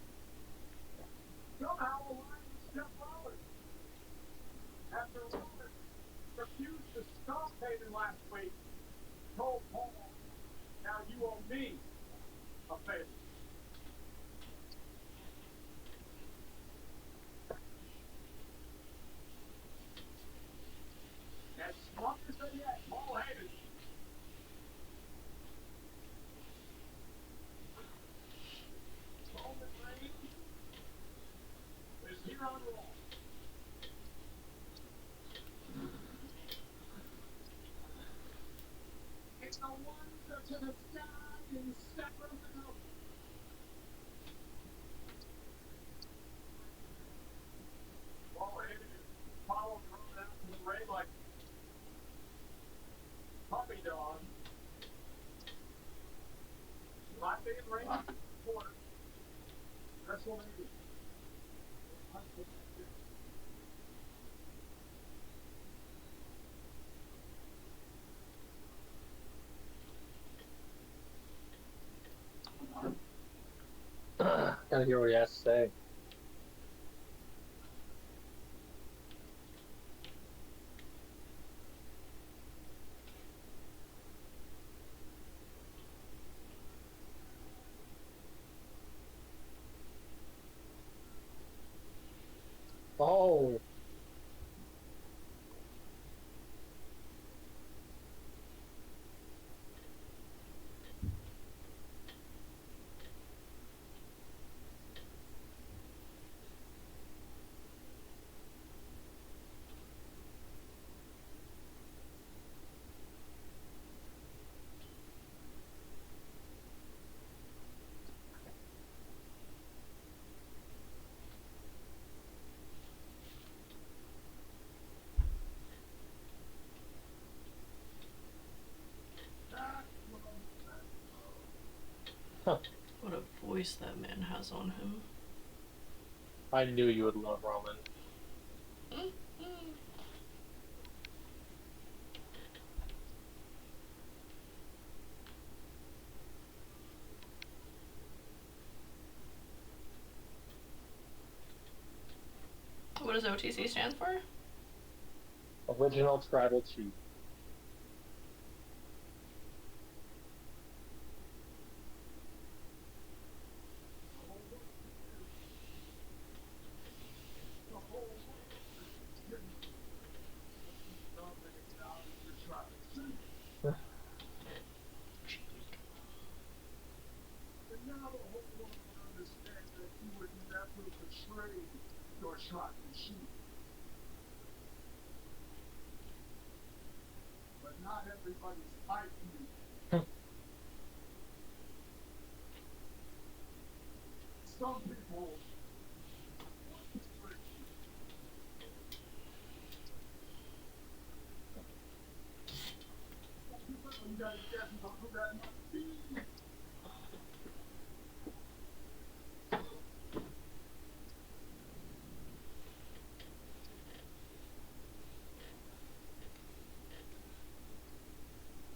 somehow align with Seth Rollins? After Rollins refused to stop Heyman last week, told Paul, now you owe me a favor. As smart as they get, Paul Heyman. Roman Reigns is here on Raw. It's the wonder to the sky in Sacramento. Paul Heyman is following Roman out to the ring like puppy dog. My favorite ring quarter. WrestleMania. Gotta hear what he has to say. Oh. Huh. What a voice that man has on him. I knew you would love Roman. What does OTC stand for? Original Tribal Chief. hype you. Some people want to trick you. Some people, you gotta be careful about who that might be.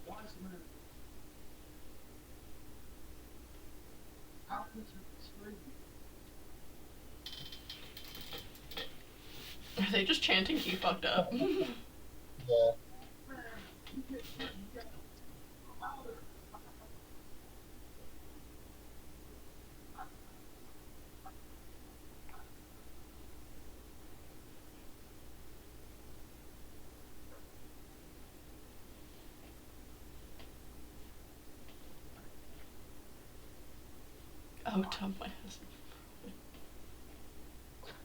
Wise man, how could you betray me? Are they just chanting he fucked up? Yeah. Man, you get certain, you get louder. Oh, dump my husband.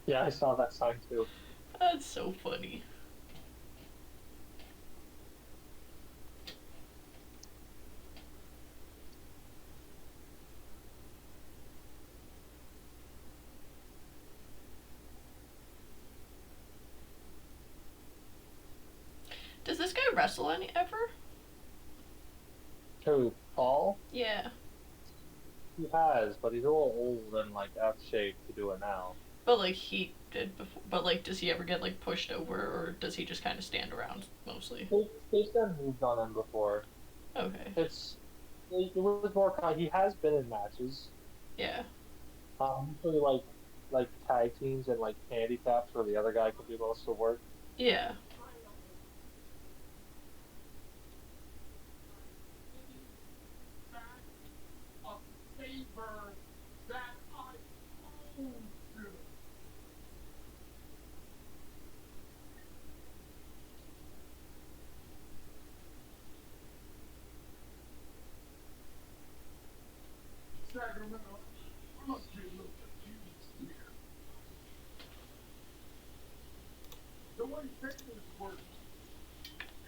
Yeah, I saw that sign too. That's so funny. Does this guy wrestle any ever? Who? Paul? Yeah. He has, but he's a little old and like F shape to do it now. But like he did before. But like, does he ever get like pushed over, or does he just kind of stand around mostly? They've done moved on him before. Okay. It was more. He has been in matches. Yeah. Usually like tag teams and like handicaps where the other guy can do most of the work. Yeah. A favor that I owe you. Sacramento, I must be a little confused here. The way favors work is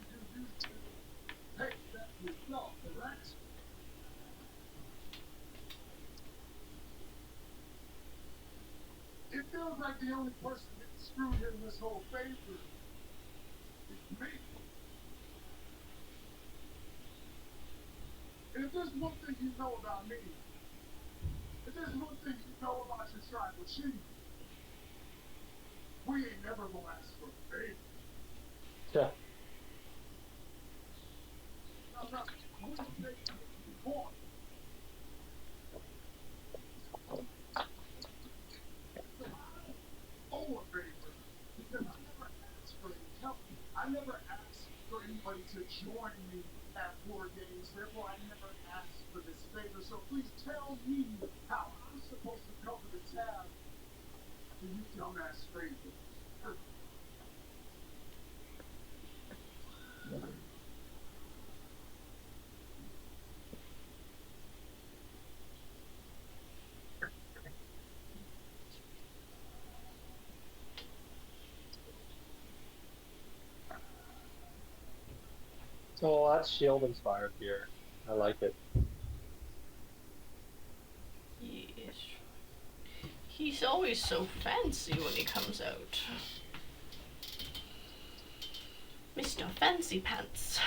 you used to pay that yourself, correct? It feels like the only person getting screwed in this whole favor is me. And if there's one thing you know about me, if there's one thing you know about your tribal chief, we ain't never gonna ask for a favor. Yeah. Now, I'm gonna make you point. So I owe a favor because I never asked for any help. I never asked for anybody to join me at War Games. Therefore, I never asked for this favor. So please tell me how I'm supposed to cover the tab for you dumbass favors. Oh, that's Shield inspired here. I like it. Yes. He's always so fancy when he comes out. Mr. Fancy Pants.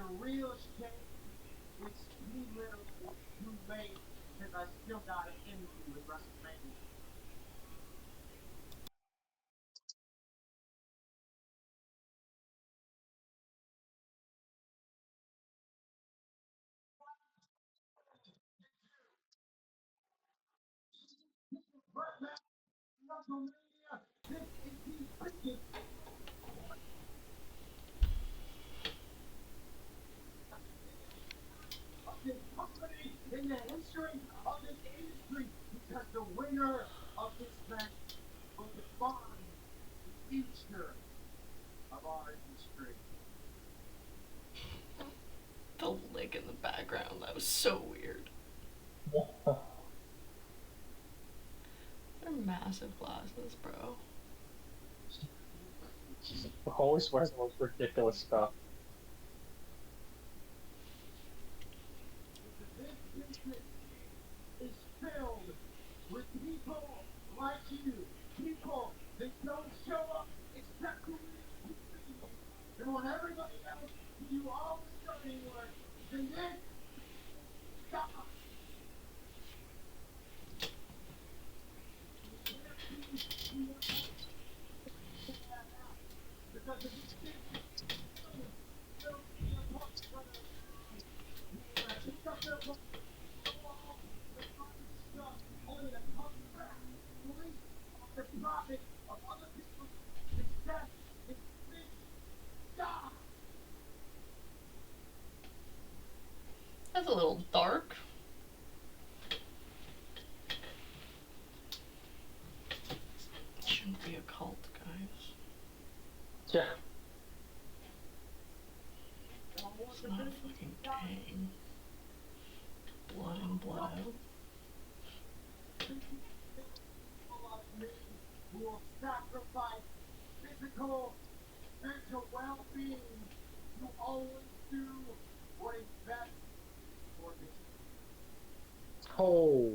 the real shame, it's too little, too late, because I still got an interview with WrestleMania. Right now, WrestleMania, this is the biggest of this company in the history of this industry, because the winner of this match will define the future of our industry. The lick in the background, that was so weird. They're massive glasses, bro. Always wears the most ridiculous stuff. This business is filled with people like you, people that don't show up except to win TV. And when everybody else can do all the dirty work, then this stop. Because of this business, still being a part of the only to come back, release the profit of other people's success is this job. That's a little dark. It shouldn't be a cult, guys. Yeah. It's not a fucking gang. Blood in, blood out. People like me who will sacrifice physical, mental well-being to always do what is best for me. Oh.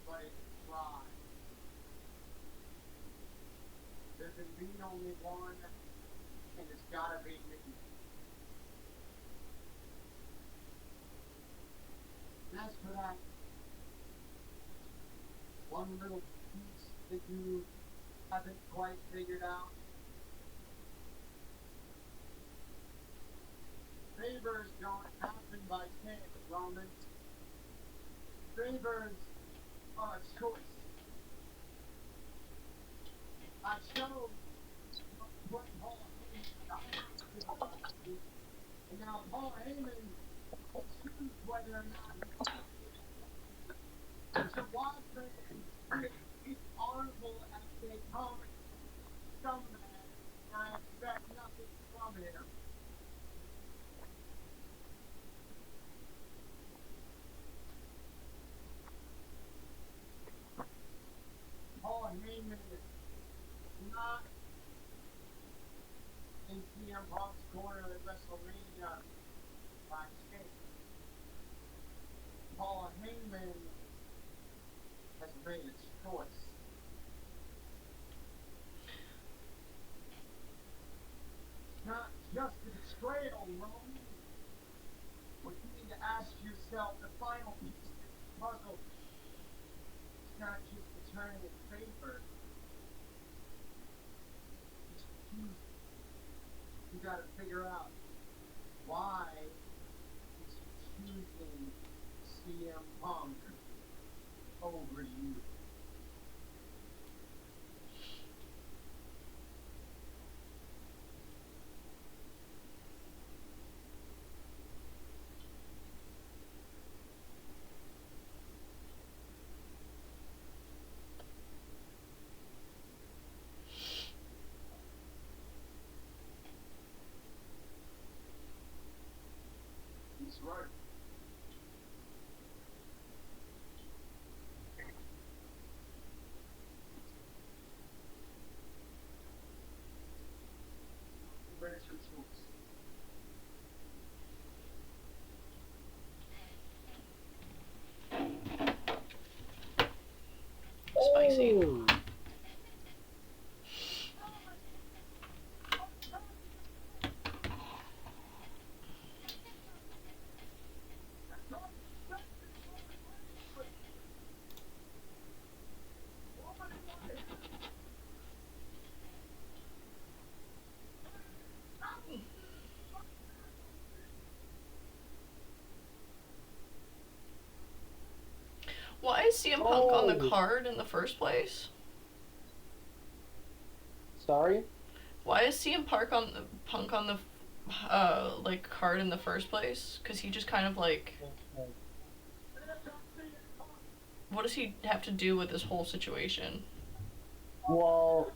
But it's dry. There can be only one, and it's gotta be me. And as for that one little piece that you haven't quite figured out, favors don't happen by chance, Roman. Favors are a choice. I chose what Paul Heyman, and now Paul Heyman will choose whether or not to watch them be honorable as they come scumbag, and I expect nothing from him. Paul Heyman is not in CM Punk's corner at WrestleMania by chance. Paul Heyman has made a choice. It's not just a betrayal, Roman. What you need to ask yourself, the final piece of this puzzle, it's not just returning a favor. It's choosing. You gotta figure out why is he choosing CM Punk over you. He's right. Where's your choice? Spicy. Oh. is CM Punk on the Oh. card in the first place? Sorry? Why is CM Punk on the like card in the first place? Because he just kind of like, what does he have to do with this whole situation? Well,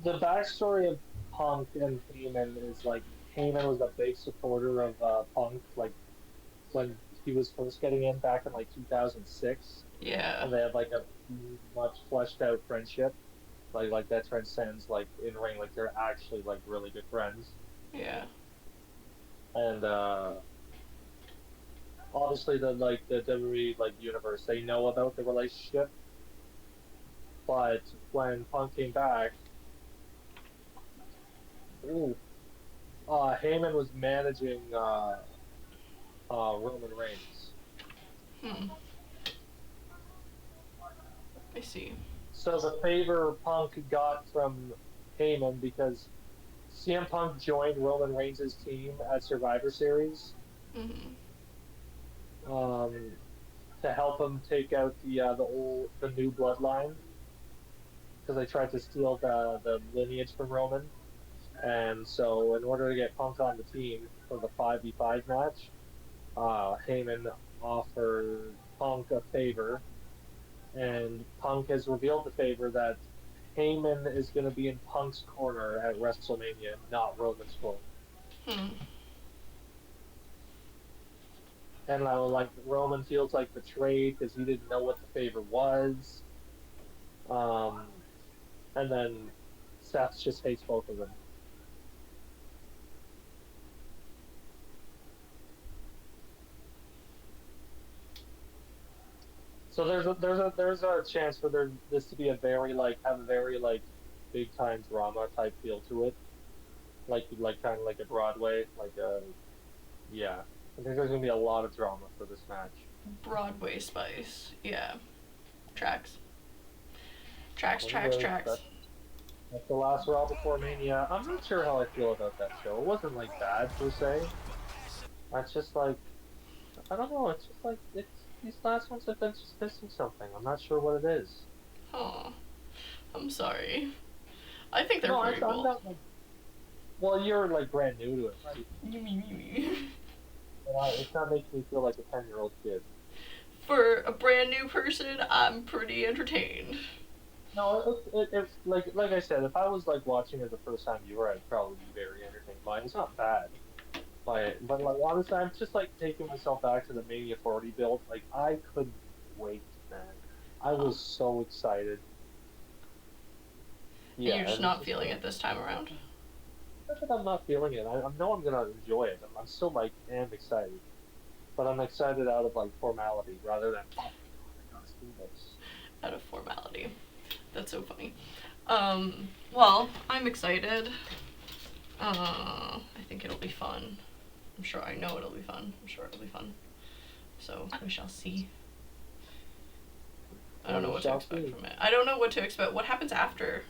the backstory of Punk and Heyman is like Heyman was a big supporter of Punk, like when he was first getting in back in like 2006, Yeah. and they had like a much fleshed out friendship, like that transcends like in ring, like they're actually like really good friends, Yeah. and obviously the WWE like universe they know about the relationship, but when Punk came back, ooh, Heyman was managing Roman Reigns. Hmm. I see. So the favor Punk got from Heyman because CM Punk joined Roman Reigns' team at Survivor Series Mhm. um, to help him take out the new bloodline because they tried to steal the lineage from Roman. And so, in order to get Punk on the team for the 5v5 match, Heyman offered Punk a favor, and Punk has revealed the favor that Heyman is going to be in Punk's corner at WrestleMania, not Roman's corner. Hmm. And like Roman feels like betrayed because he didn't know what the favor was. Um, and then Seth just hates both of them. So there's a chance for this to be a very like have a very like big time drama type feel to it, like kind of like a Broadway like a yeah. I think there's gonna be a lot of drama for this match. Broadway spice. Yeah. Tracks. Tracks. Well, Tracks. Tracks. that's the last Raw before Mania. I'm not sure how I feel about that show. It wasn't like bad per se. It's just like I don't know. It's just like it's these last ones have been just missing something. I'm not sure what it is. Oh, I'm sorry. I think they're No, pretty I'm cool. not like. Well, you're like brand new to it, right? And it's not making me feel like a 10-year-old kid. For a brand new person, I'm pretty entertained. No, it's like I said, if I was like watching it the first time you were, I'd probably be very entertained by it. It's not bad, but like honestly, I'm just like taking myself back to the Mania 40 build. Like I couldn't wait, man. I Oh. was so excited. And you're Yeah, just and it's not just feeling like it this time around? not that I'm not feeling it. I know I'm gonna enjoy it. I'm still like am excited, but I'm excited out of like formality rather than oh my god, let's do this. Out of formality. That's so funny. Well, I'm excited. I think it'll be fun. I'm sure I know it'll be fun. I'm sure it'll be fun. So we shall see. I don't know what to expect from it. I don't know what to expect. What happens after?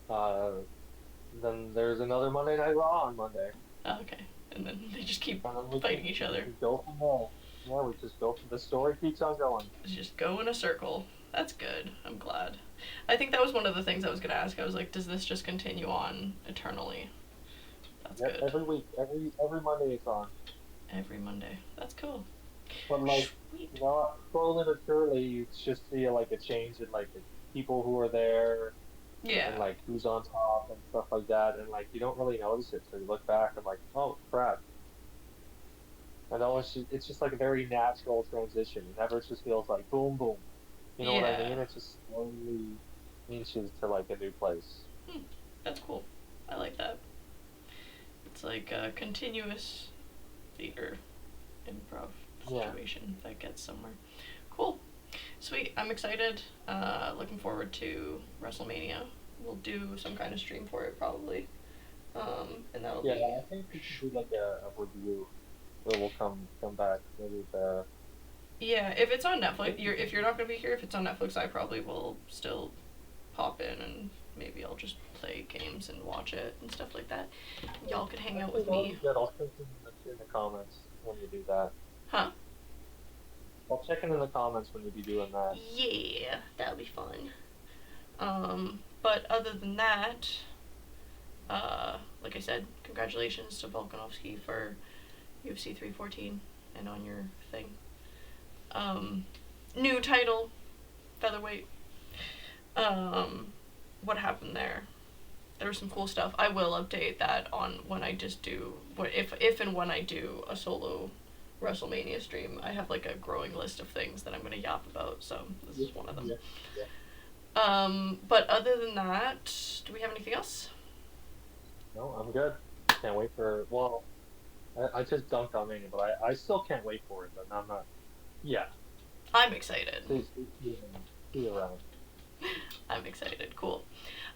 Uh, then there's another Monday Night Raw on Monday. Oh, okay. And then they just keep And then we fighting each other. we go from there. Yeah, we just go from the story keeps on going. Just go in a circle. That's good. I'm glad. I think that was one of the things I was gonna ask. I was like, does this just continue on eternally? That's Yep, good. every week, every Monday it's on. Every Monday. That's cool. But like, Sweet. you know, slowly but surely, you just see like a change in like the people who are there Yeah. and like who's on top and stuff like that, and like you don't really notice it, so you look back and like, oh crap. And it's just like a very natural transition. It never just feels like boom boom. You know what I Yeah. mean? It just slowly inches to like a new place. That's cool. I like that. It's like a continuous theater improv situation that gets somewhere. Cool. Sweet. I'm excited. Looking forward to WrestleMania. We'll do some kind of stream for it probably. And that'll be. I think we should do like a review where we'll come back maybe the. Yeah, if it's on Netflix, if you're not gonna be here, if it's on Netflix, I probably will still pop in and maybe I'll just play games and watch it and stuff like that. Y'all could hang out with me. Good. I'll put it in the comments when you do that. Huh? I'll check in the comments when you be doing that. Yeah, that'll be fun. But other than that, like I said, congratulations to Volkanovski for UFC 314 and on your thing. New title, featherweight. What happened there? There was some cool stuff. I will update that on when I just do, if and when I do a solo WrestleMania stream. I have like a growing list of things that I'm gonna yap about, so this is one of them. Yeah. But other than that, do we have anything else? No, I'm good. Can't wait for. Well, I just dunked on Mania, but I still can't wait for it. But I'm not. Yeah. I'm excited. See you around. I'm excited. Cool.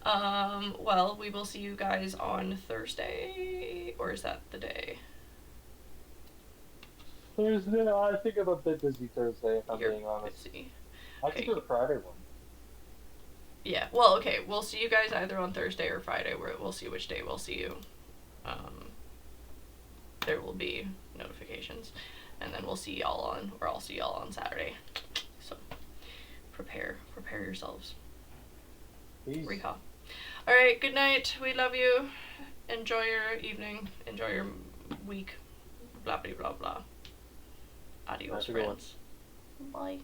Well, we will see you guys on Thursday, or is that the day? Thursday. I think I'm a bit busy Thursday. If I'm You're being honest. busy. I could do the Friday one. Yeah. Well, okay. We'll see you guys either on Thursday or Friday. We'll see which day we'll see you. There will be notifications, and then we'll see y'all on, or I'll see y'all on Saturday. So prepare yourselves. Peace. Recall. All right. Good night. We love you. Enjoy your evening. Enjoy your week. Blah blah blah blah. Adios, Have a good one. friends. Bye.